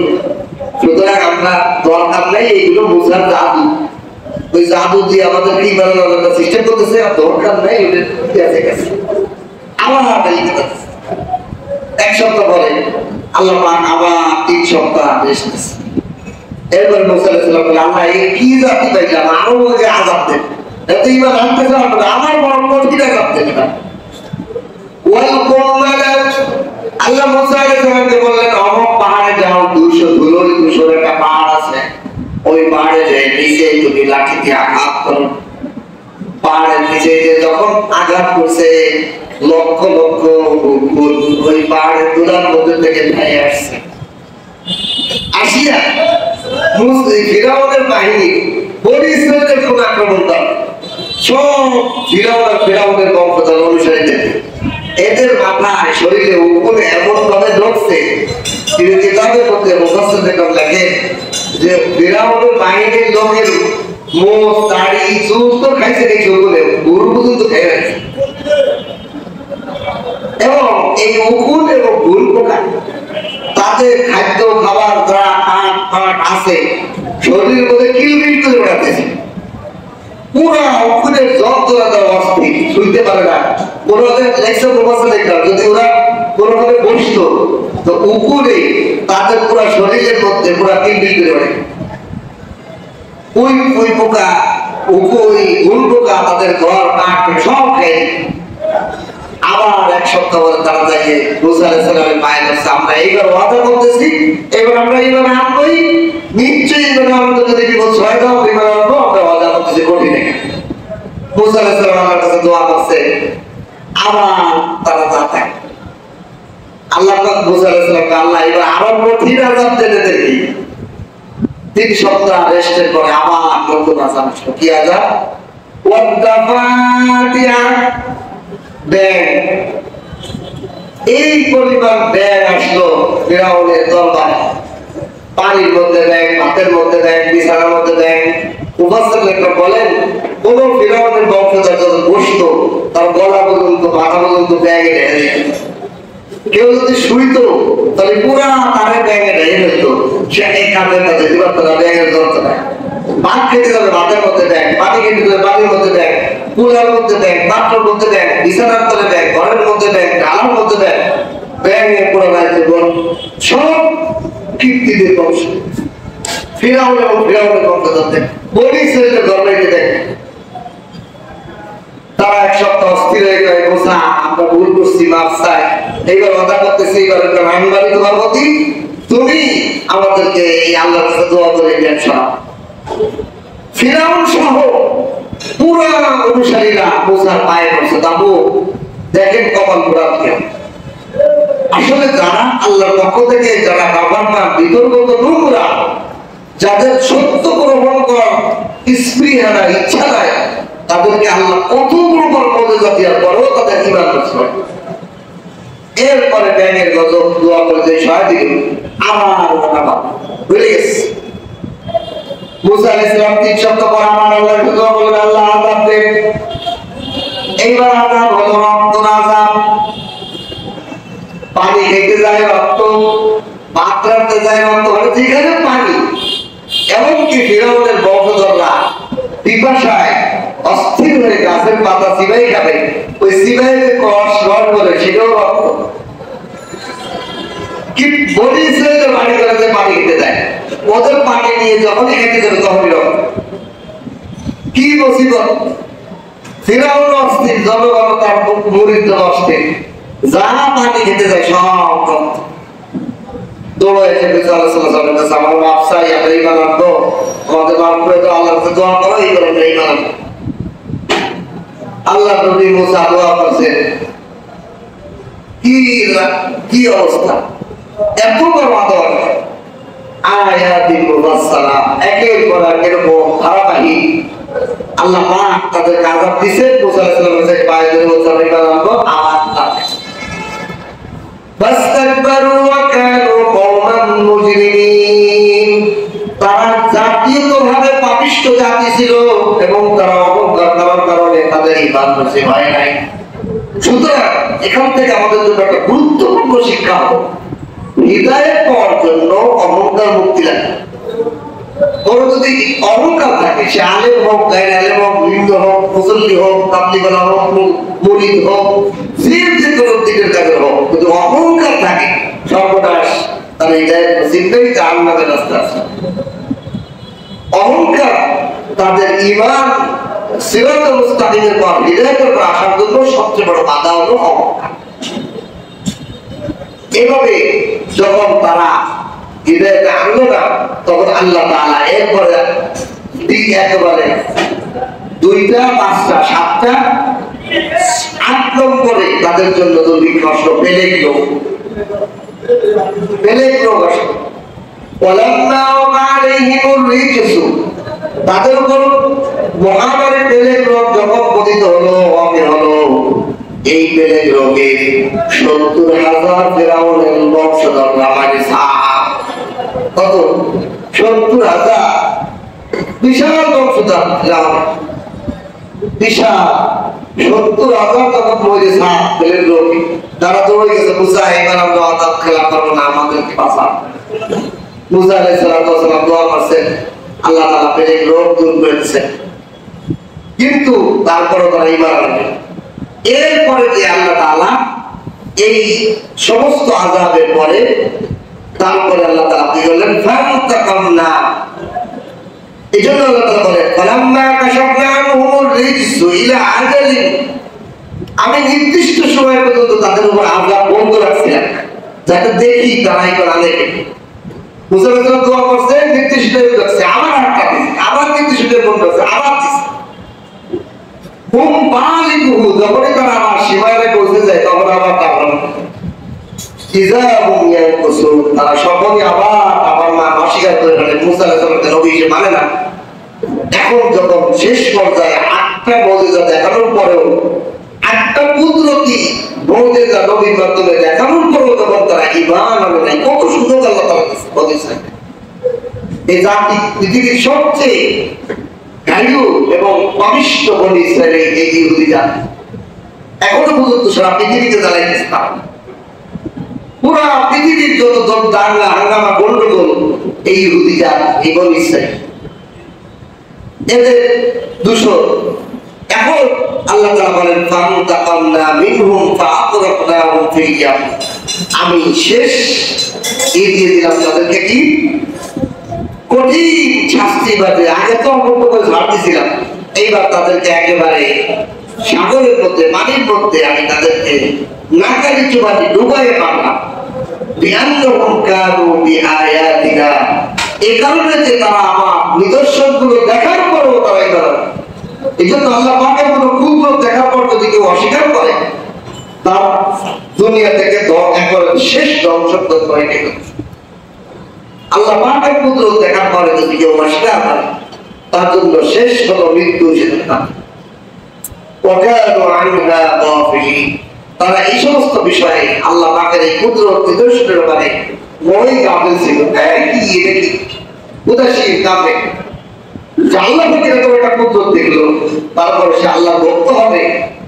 সুতরাং আমরা দরকার নেই এইগুলো মুসার জাদু ওই জাদু দিয়ে আমাদের কি বানানোর সিস্টেম করতেছে আর দরকার নেই আবার এক সপ্তাহ পরে আল্লাহ পাক আবার 3 সপ্তাহ রেস্ট দিয়েছে এরপর মুসা আলাইহিস সালাম বলে আল্লাহ এই কি জাতি পাইলাম আরো ওকে আযাব দেন এত ইমান আনতে চাও না আমার বড় কঠিন আযাব দেন না ওয়াল কুমালাত আল্লাহ মুসা আলাইহিস সালামকে বললেন অমুক পাহাড়ে যাও 200 ধুলোর 200 একটা পাহাড় আছে ওই পাহাড়ে যাই নিচে তুমি লাঠি দিয়ে আঘাত করো পাহাড়ের নিচে যে যখন আঘাত করছে লক্ষ লক্ষ ওই পাহাড়ের তুলার মধ্যে থেকে ভেঙে আসছে আসিয়া ফিরাউনের বাহিনী বনি ইসরায়েলের কোন আক্রমণ করে সব ফিরাউনের বংশধর অনুসারী এদের মাথায় শরীরে উপরে এমন ভাবে ঢুকছে কিন্তু কিতাবের মধ্যে মুফাসসির দেখলাম লেখে যে ফিরাউনের বাহিনীর লোকের মোষ দাড়ি চুল তো খাইছে দেখি ওগুলো গরু পর্যন্ত খেয়ে গেছে এবং এই উকুন এবং ভুল পোকা তাদের খাদ্য খাবার যা কাঠ আছে শরীরের মধ্যে কিলবিল করে বেড়াতেছে পুরা উকুনের জব তোলা দেওয়া অস্থির শুনতে পারে না কোনোদের লেকচার প্রফেসর দেখলাম যদি ওরা কোনোভাবে বসতো তো উকুনে তাদের পুরা শরীরের মধ্যে পুরা কিলবিল করে বেড়ে ওই পোকা উকুই ভুল পোকা তাদের ঘর কাঠ সব খেয়ে আবার এক সপ্তাহ পরে তারা যাইয়ে মুসা আলাইহিস সালামের পায়ে ধরছে আমরা এইবার ওয়াদা করতেছি এবার আমরা এইবার আনবই নিশ্চয়ই এবার আমাদের যদি বিপদ ছয় দাও এবার আনবো আমরা ওয়াদা করতেছি কঠিন মুসা আলাইহিস সালাম আল্লাহর কাছে দোয়া করছে আবার তারা যাতে আল্লাহ পাক মুসা আলাইহিস সালামকে আল্লাহ এবার আরো কঠিন আযাব দিতে দেখি 3 সপ্তাহ রেস্টের পরে আবার নতুন আযাব আসলো কি আযাব ওয়াদাফাতিয়া ব্যাগ এই পরিমাণ ব্যাগ আসলো ফিরাউনের দরবারে পানির মধ্যে ব্যাগ ভাতের মধ্যে ব্যাগ বিছানার মধ্যে ব্যাগ মুফাসসির লেখক বলেন কোন ফিরাউনের বংশধর যখন বসতো তার গলা পর্যন্ত মাথা পর্যন্ত ব্যাগে ঢেলে যেত কেউ যদি শুইতো তাহলে পুরা তারে ব্যাগে ঢেলে ফেলতো সে এই কাঁধের কাছে দিতে পারতো না ব্যাগের ধরতো না ভাত খেতে যাবে ভাতের মধ্যে ব্যাগ পানি খেতে যাবে পানির মধ্যে ব্যাগ কুলার মধ্যে ব্যাগ পাত্রের মধ্যে ব্যাগ বিছানার তলে ব্যাগ ঘরের মধ্যে ব্যাগ ডালার মধ্যে ব্যাগ ব্যাগে পুরো গাইতে বল সব কীর্তিদের বংশ ফিরাউন এবং ফিরাউনের বংশধরদের বনি ইসরায়েলের গর্বাইতে দেখ তারা এক সপ্তাহ অস্থির হয়ে গেল মুসা আমরা ভুল করছি মাফ চাই এইবার ওয়াদা করতেছি এইবার একটা মেহরবানি তোমার প্রতি তুমি আমাদেরকে এই আল্লাহর কাছে দোয়া করে জ্ঞান শোনাও ফিরাউন সহ পুরা অনুসারীরা মুসার পায়ে বসে তাবু দেখেন কপাল পুরা কেউ আসলে যারা আল্লাহর পক্ষ থেকে যারা গভর্নর বিতর্কত নোংরা যাদের সত্য গ্রহণ করার স্পৃহা নাই ইচ্ছা নাই তাদেরকে আল্লাহ কত বড় পদে জাতিয়ার পরেও তাদের ইমান করছে এরপরে ব্যাঙের গজব দোয়া করে যে সহায় দিল আমার ওটা ভুলে গেছে মুসা আলাইহিস সালাম 3 সপ্তাহ পর আমার আল্লাহর কাছে দোয়া করলেন আল্লাহ আযাব দে এইবার আযাব হলো রক্ত আযাব পানি খেতে যায় রক্ত ভাত রাখতে যায় রক্ত মানে যেখানে পানি এমনকি ফিরাউনের বংশধররা পিপাসায় অস্থির হয়ে গাছের পাতা চিবাই খাবে, ওই চিবাই যে কষ রড বলে সেটাও রক্ত। কি বলিছে যে বাড়ি করে যে পানি খেতে দেয়, ওদের পানি নিয়ে যখনই খেতে যাবে তখনই রক্ত। কি মুসিবত! ফিরাউন অস্থির, জনগণ তার মুরিদ অস্থির, যা পানি খেতে যায় সব রক্ত। দৌড়ে এসে আমার মাপ চাই, আমরা ইমান আনবো, আমাদের মাপ করে তো আল্লাহ দোয়া করো, এই করেন ইমান আনবো। আল্লাহ নবী মুসা দোয়া করছেন, কি অবস্থা! এত বড় আদর, আয়াতিন মুফাসসালা, একের পর এক এরকম ধারাবাহিক আল্লাহ পাক তাদের আযাব দিয়েছে। মুসা আলাইহিস সালামের পায়ে ধরে বলছেন ইমান আনবো, আমার ফাস্তাকবারু ওয়া কানু কওমান মুজরিমিন। তারা জাতীয়ভাবে পাপিষ্ঠ জাতি ছিল এবং তারা অহংকার করার কারণে তাদের ঈমান নসিব হয় নাই। সুতরাং এখান থেকে আমাদের জন্য একটা গুরুত্বপূর্ণ শিক্ষা হলো, হিদায়াত পাওয়ার জন্য অহংকার মুক্তি লাগে। ওর যদি অহংকার থাকে, সে আলেম হোক, গায়ের আলেম হোক, বৃন্দ হোক, মুসল্লি হোক, তাবলীগওয়ালা হোক, মুরিদ হোক, যে কোনো দিকের কাজে হোক, কিন্তু অহংকার থাকে, সর্বনাশ, তার হিদায়াত নসিব নেই, জাহান্নামের রাস্তা আছে। অহংকার তাদের ঈমান সিরাতুল মুস্তাকিমের পর হিদায়াতের পর আসার জন্য সবচেয়ে বড় বাধা হলো অহংকার। এভাবে যখন তারা হিদায়াতে আনলো না, তখন আল্লাহ তাআলা এরপরে একেবারে 2টা 5টা 7টা 8 নম্বরে তাদের জন্য দুর্ভিক্ষ আসলো, পেলেগ রোগ আসলো। তাদের উপর মহামারী পেলেগ রোগ যখন পতিত হলো, এই পেলেগ রোগে 70,000 ফিরাউনের বংশধররা মারা গেছে। কত? 70,000, বিশাল বংশধর ফিরাউন, বিশাল 70,000 তখন মরে গেছে পেলেগ রোগে। তারা দৌড়ে গেছে, মুসা এবার আমরা আযাব খেলা করবো না, আমাদেরকে বাঁচান। মুসা আলাইহিস সালাম দোয়া করছেন, আল্লাহ তাআলা পেলেগ রোগ দূর করে দিয়েছেন, কিন্তু তারপরে তারা ঈমান আনবে। এরপরে যে আল্লাহ তাআলা এই সমস্ত আযাবের পরে তারপরে আল্লাহ তাআলা কি বললেন, ফান্তাকামনা। এজন্য আল্লাহ তাআলা বলেন, ফালাম্মা কাশাফনা আনহুমুর রিজসু ইলা আজালিন, আমি নির্দিষ্ট সময় পর্যন্ত তাদের উপর আযাব বন্ধ রাখছিলাম, যাতে দেখি তারা এবার আনেকে। মুসা আলাইহিস সালাম দোয়া করছে, নির্দিষ্ট হয়ে যাচ্ছে, আবার আটকা দিছে, আবার নির্দিষ্ট বন্ধ আছে, আবার দিছে। যখনই তারা আমার সীমায় পৌঁছে যায়, তখন আবার তারা সকলে আবার মা অস্বীকার করে ফেলে। মুসা আলাইহিস সালামকে নবী হিসেবে মানে না। এখন যখন শেষ পর্যায়ে 8টা মুজিজা দেখানোর পরেও, 8টা কুদরতি মুজিজা নবীর মাধ্যমে দেখানোর পরেও যখন তারা ঈমান আনে নাই, কত সুযোগ আল্লাহ তাআলা দিয়েছেন। এই জাতি পৃথিবীর সবচেয়ে গায়ু এবং পাপিষ্ঠ বনি ইসরায়েল এই ইহুদি জাতি, এখনো পর্যন্ত সারা পৃথিবীকে জ্বালাইতেছে। পুরা পৃথিবীর যত দাঙ্গা হাঙ্গামা গন্ডগোল এই ইহুদি জাতি, এই বনি ইসরায়েল, এদের দূষণ। এখন আল্লাহ তাআলা বলেন, ফান্তাকামনা মিনহুম ফাআগরাকনাহুম ফিল ইয়াম, আমি শেষ দিয়ে দিলাম তাদেরকে কি কঠিন শাস্তি বাদে। আগে তো অল্প করে ঝাড় দিয়েছিলাম, এইবার তাদেরকে একেবারে সাগরের মধ্যে, পানির মধ্যে আমি তাদেরকে নাকারি চুবানি ডুবাইয়ে পারলাম। বিআন্নাহুম কানু বিআয়াতিনা, এই কারণে যে তারা আমার নিদর্শনগুলো দেখার পরেও তারা এটা, এই জন্য আল্লাহ পাকের কোনো কুদরত দেখার পর যদি কেউ অস্বীকার করে, তার দুনিয়া থেকে একবারে শেষ ধ্বংস করে গেল। আল্লাহ পাকের কুদরত দেখার পরে যদি কেউ অস্বীকার করে, তার জন্য শেষ হলো মৃত্যু। তারা এই সমস্ত বিষয়ে আল্লাহ পাকের এই কুদরত নিদর্শনের ব্যাপারে বড়ই গাফিল ছিল। উদাসীন কাফের, আল্লাহ পাকের এত একটা কুদরত দেখলো, তারপরে সে আল্লাহ ভক্ত হবে,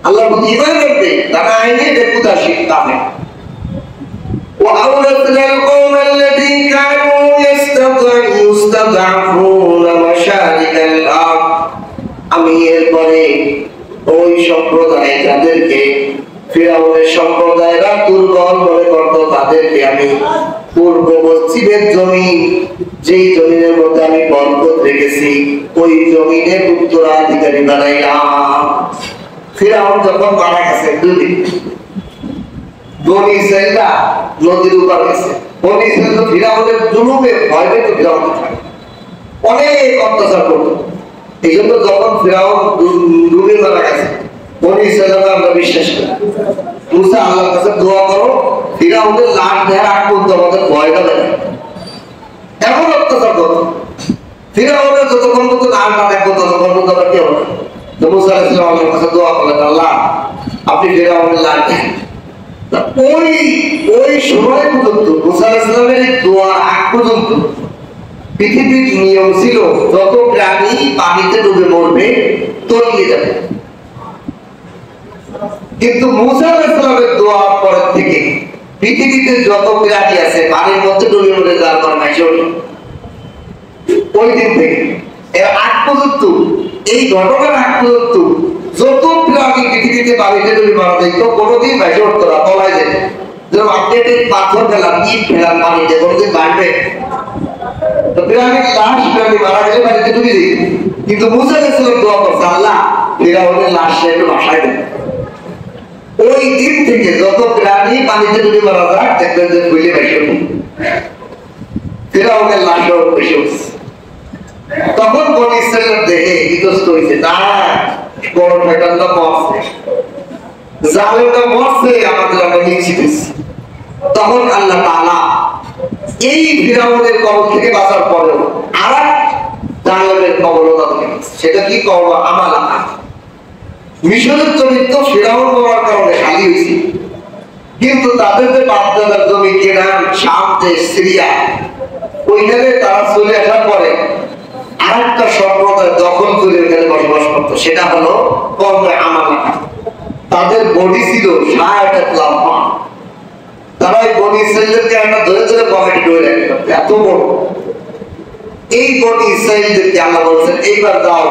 আল্লাহর প্রতি ঈমান রাখবে, তারা আইনে উদাসীন কাফের। وأورثنا القوم الذين كانوا يستضعفون مشارق الأرض তাদেরকে আমি পূর্ব পশ্চিমের জমি, যেই জমিনের মধ্যে আমি বরকত রেখেছি, ওই জমিনের উত্তরাধিকারী বানাইলাম। ফিরআউন যখন মারা গেছে, দুদিন বনি ইসরাঈলরা নদীর উপর গেছে। বনি ইসরাঈল ফিরআউনের জুলুমে ভয় পেত, ফিরআউন অনেক অত্যাচার করত। এই জন্য যখন ফিরআউন ডুবে মারা গেছে, বনি ইসরাঈলরা আমরা বিশ্বাস করি, মুসা আল্লাহর কাছে দোয়া করো ফিরআউনের লাশ দেখার আগ পর্যন্ত আমাদের ভয়টা দেয়। এমন অত্যাচার করত ফিরআউনের, যতক্ষণ পর্যন্ত লাশ না দেখবো ততক্ষণ পর্যন্ত আমরা কি হবে। তো মুসা আলাইহিস সালাম আল্লাহর কাছে দোয়া করলেন, আল্লাহ আপনি ফিরআউনের লাশ দেখেন। ওই সময় পর্যন্ত মুসা আলাইহিস সালামের দোয়া আগ পর্যন্ত পৃথিবীর নিয়ম ছিল যত প্রাণী পানিতে ডুবে মরবে তলিয়ে যাবে। কিন্তু মুসা আলাইহিস সালামের দোয়ার পর থেকে পৃথিবীতে যত প্রাণী আছে পানির মধ্যে ডুবে মরে যাওয়ার পর নাই চলে। ওই দিন থেকে এর আগ পর্যন্ত, এই ঘটনার আগ পর্যন্ত যত প্রাণী পৃথিবীতে পানিতে ডুবে মারা যেত কোনোদিন ভেসে উঠতো না, তলায় যেত। যেরকম আপনি একটা পাথর ফেলাম, ইট ফেলাম পানিতে, কোনোদিন বাড়বে? প্রাণীর লাশ প্রাণী মারা গেলে পানিতে ডুবে যেত। কিন্তু মুসা আলাইহিস সালাম দোয়া করছে, আল্লাহ ফিরআউনের লাশটা একটু ভাসায় দেন। ওই দিন থেকে যত প্রাণী পানিতে ডুবে মারা যাক দেখবেন যে খুলে ভেসে উঠে। ফিরআউনের লাশও ভেসে উঠছে। তখন বনি ইসরাঈল দেখে ইতস্ত হয়েছে, না বড় শয়তানটা মরছে, জালেমটা মরছে, আমাদের আমরা নিশ্চিত। তখন আল্লাহ তাআলা এই ফিরআউনের কবল থেকে বাঁচার পরেও আরেক জালেমের কবলও তাদেরকে দিয়েছে। সেটা কি কওম আমালাকা। মিশরের জমি তো ফিরআউন হওয়ার কারণে খালি হয়েছে, কিন্তু তাদের যে বাপদাদার জমি কেনান, শাম দেশ, সিরিয়া, ওইখানে তারা চলে আসার পরে আরেকটা সম্প্রদায় দখল করে ওখানে বসবাস করতো, সেটা হলো কওম আমালাকা। তাদের বডি ছিল 60 লম্বা। তারা এই বনি ইসরাঈলদেরকে একটা ধরে ধরে পকেটে ঢুকে রাখতো, এত বড়। এই বনি ইসরাঈলদেরকে আল্লাহ বলছেন, এইবার দাও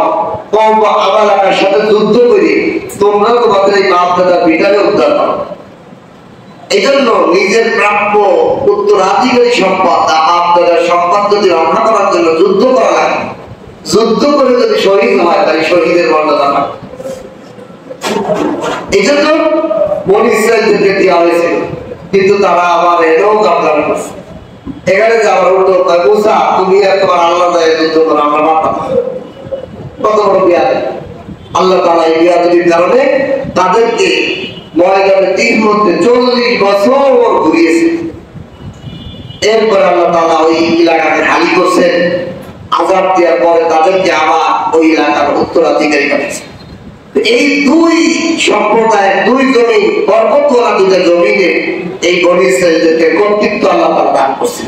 কওম আমালাকার সাথে যুদ্ধ করে তোমরা তোমাদের এই বাপ দাদা পিতাকে উদ্ধার করো। এই জন্য নিজের প্রাপ্য উত্তরাধিকারী সম্পদ, বাপ দাদার সম্পদ যদি রক্ষা করার জন্য যুদ্ধ করা লাগে, যুদ্ধ করে যদি শহীদ হয় তাহলে শহীদের মর্যাদা পায়। এই জন্য বনি ইসরাঈলদেরকে দেওয়া হয়েছিল, কিন্তু তারা আবার এটাও গাফলামি করছে। এখানে যাওয়ার উল্টো মুসা তুমি আর তোমার আল্লাহ যায় যুদ্ধ করো, আমরা মাথা কত বড় বিয়াদ। আল্লাহ তাআলা এই বিয়াদবির কারণে তাদেরকে ময়দানে 3 মধ্যে 40 বছর ঘুরিয়েছে। এরপর আল্লাহ তাআলা ওই এলাকাকে খালি করছেন, আযাব দেওয়ার পরে তাদেরকে আবার ওই এলাকার উত্তরাধিকারী বানিয়েছে। এই দুই সম্প্রদায়ের দুই জমি, বরকতওয়ালা দুইটা জমিনে এই বনি ইসরাঈলদেরকে কর্তৃত্ব আল্লাহ তাআলা দান করেছেন।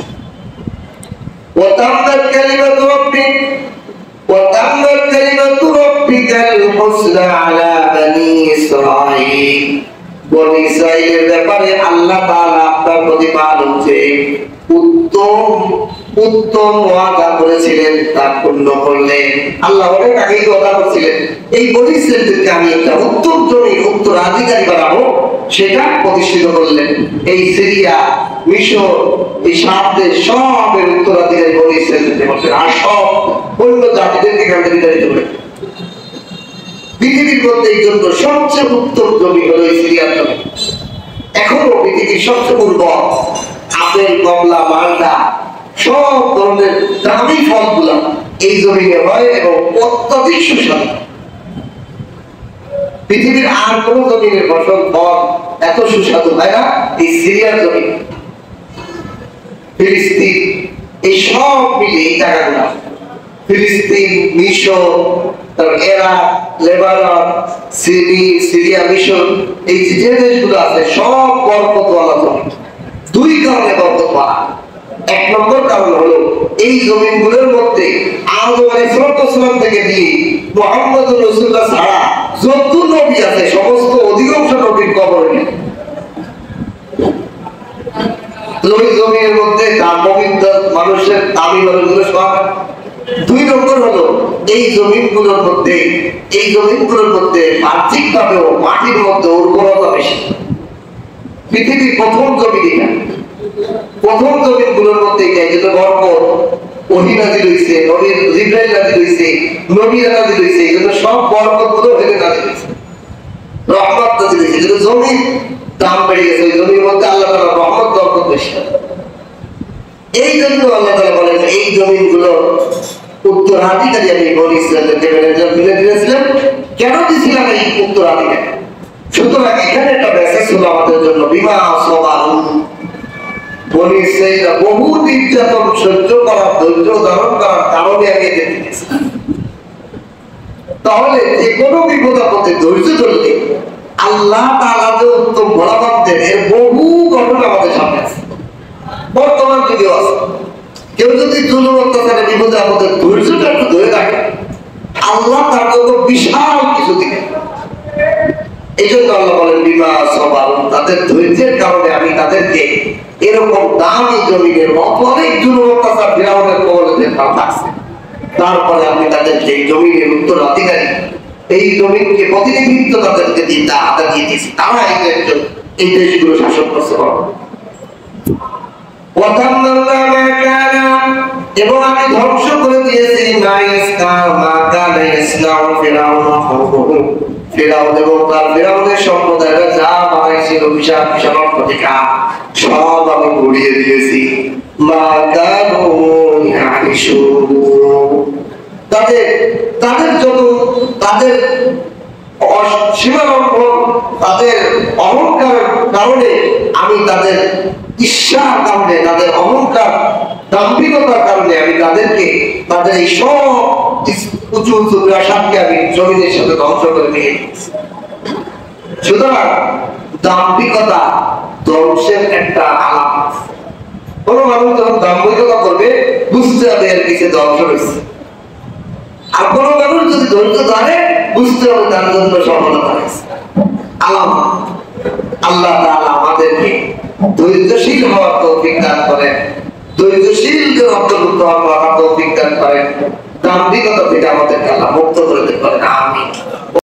ওয়াতাম্মাত কালিমাতু রাব্বিক ওয়াতাম্মাত কালিমাতু রাব্বিকাল হুসনা আলা বনি ইসরাঈল। বনি ইসরাঈলের ব্যাপারে আল্লাহ তাআলা আপনার প্রতিপালক যে উত্তম ওয়াদা করেছিলেন তা পূর্ণ করলেন। আল্লাহ অনেক আগেই ওয়াদা করেছিলেন এই বনি ইসরাঈলদেরকে আমি একটা উত্তম জমির উত্তরাধিকারী বানাবো, সেটা প্রতিষ্ঠিত করলেন। এই সিরিয়া, মিশর, এই সাথে সবের উত্তরাধিকারী বনি ইসরাঈলদেরকে বলছেন, আর সব অন্য জাতিদেরকে এখান থেকে বিতাড়িত করলেন। পৃথিবীর মধ্যে এই জন্য সবচেয়ে উত্তম জমি হলো এই সিরিয়ার জমি। এখনো পৃথিবীর সবচেয়ে উর্বর আপেল, কমলা, মালটা, সব ধরনের দামি ফলগুলা এই জমিনে হয় এবং অত্যধিক সুস্বাদু। পৃথিবীর আর কোন জমিনের ফসল ফল এত সুস্বাদু হয় না এই সিরিয়ার জমি, ফিলিস্তিন, এই সব মিলে এই জায়গাগুলা, ফিলিস্তিন, মিশর, ইরাক, লেবানন, সিরিয়া, মিশর, এই যে দেশগুলো আছে সব বরকতওয়ালা জমি। দুই কারণে বরকতওয়ালা। এক নম্বর কারণ হলো এই জমিনগুলোর মধ্যে আদম আলাইহিস সালাম থেকে নিয়ে মুহাম্মদুর রাসূলুল্লাহ ছাড়া যত নবী আছে সমস্ত অধিকাংশ নবীর কবর নেই। ওই জমির মধ্যে তার পবিত্র মানুষের দামি মানুষগুলো সব। দুই নম্বর হলো এই জমিনগুলোর মধ্যে বাহ্যিকভাবেও মাটির মধ্যে উর্বরতা বেশি। পৃথিবীর প্রথম জমি এটা, প্রথম জমিন গুলোর মধ্যে যেটা বরকত ওহী নাযিল হইছে, নবীর জিবরাইল নাযিল হইছে, নবীরা নাযিল হইছে, এগুলো সব বরকত গুলো হইলে নাযিল হইছে, রহমত নাযিল হইছে। যেটা জমির দাম বেড়ে গেছে, ওই জমির মধ্যে আল্লাহ তাআলা রহমত বরকত বেশি। এই জন্য আল্লাহ তাআলা বলেন এই জমিন গুলো উত্তরাধিকারী আমি বনি ইসরাইলকে মিলে দিয়েছিলাম। কেন দিয়েছিলাম এই উত্তরাধিকারী? সুতরাং এখানে একটা মেসেজ হলো আমাদের জন্য, বিমা সবারু, বনি ইসরাইলরা বহু নির্যাতন সহ্য করার, ধৈর্য ধারণ করার কারণে আমি এদের দিয়েছিলাম। তাহলে যে কোনো বিপদ আপদে ধৈর্য ধরলে আল্লাহ তাআলা যে উত্তম ফলাফল দেন, এর বহু ঘটনা আমাদের সামনে আছে, বর্তমান যুগেও আছে। কেউ যদি জুলুম অত্যাচারে বিপদে আপদে ধৈর্যটা একটু ধরে রাখে, আল্লাহ তার জন্য বিশাল কিছু দিবেন। এই জন্য আল্লাহ বলেন বিমা সবার, তাদের ধৈর্যের কারণে আমি তাদেরকে এরকম দামি জমিনের অনেক জুলুম অত্যাচার ফিরাউনের কবলে থাকছে, তারপরে আমি তাদেরকে এই জমিনের উত্তরাধিকারী, এই জমিনকে প্রতিনিধিত্ব তাদেরকে হাতে দিয়ে দিয়েছি, তারা এই দেশগুলো শাসন করতে পারবে। এবং আমি ধ্বংস করে দিয়েছি ফিরাউন এবং তার ফিরাউনের সম্প্রদায়রা যা বানাইছিল বিশাল বিশাল অট্টালিকা, সব আমি ঘুরিয়ে দিয়েছি। তাদের যত তাদের সীমালঙ্ঘন, তাদের অহংকারের কারণে আমি তাদের ঈর্ষার কারণে, তাদের অহংকার দাম্ভিকতার কারণে আমি তাদেরকে তাদের এই সব উঁচু উঁচু প্রাসাদকে আমি জমিনের সাথে ধ্বংস করে নিয়ে গেছি। সুতরাং দাম্ভিকতা ধ্বংসের একটা আলামত। কোন মানুষ যখন দাম্ভিকতা করবে বুঝতে হবে এর পিছনে ধ্বংস রয়েছে, আর কোন মানুষ যদি ধৈর্য ধরে বুঝতে হবে তার জন্য সফলতা রয়েছে, আলামত। আল্লাহ তাআলা আমাদেরকে ধৈর্যশীল হওয়ার তৌফিক দান করেন, ধৈর্যশীলদের অন্তর্ভুক্ত হওয়ার তৌফিক দান করেন, দাম্ভিকতা থেকে আমাদেরকে আল্লাহ মুক্ত করে দিতে পারেন।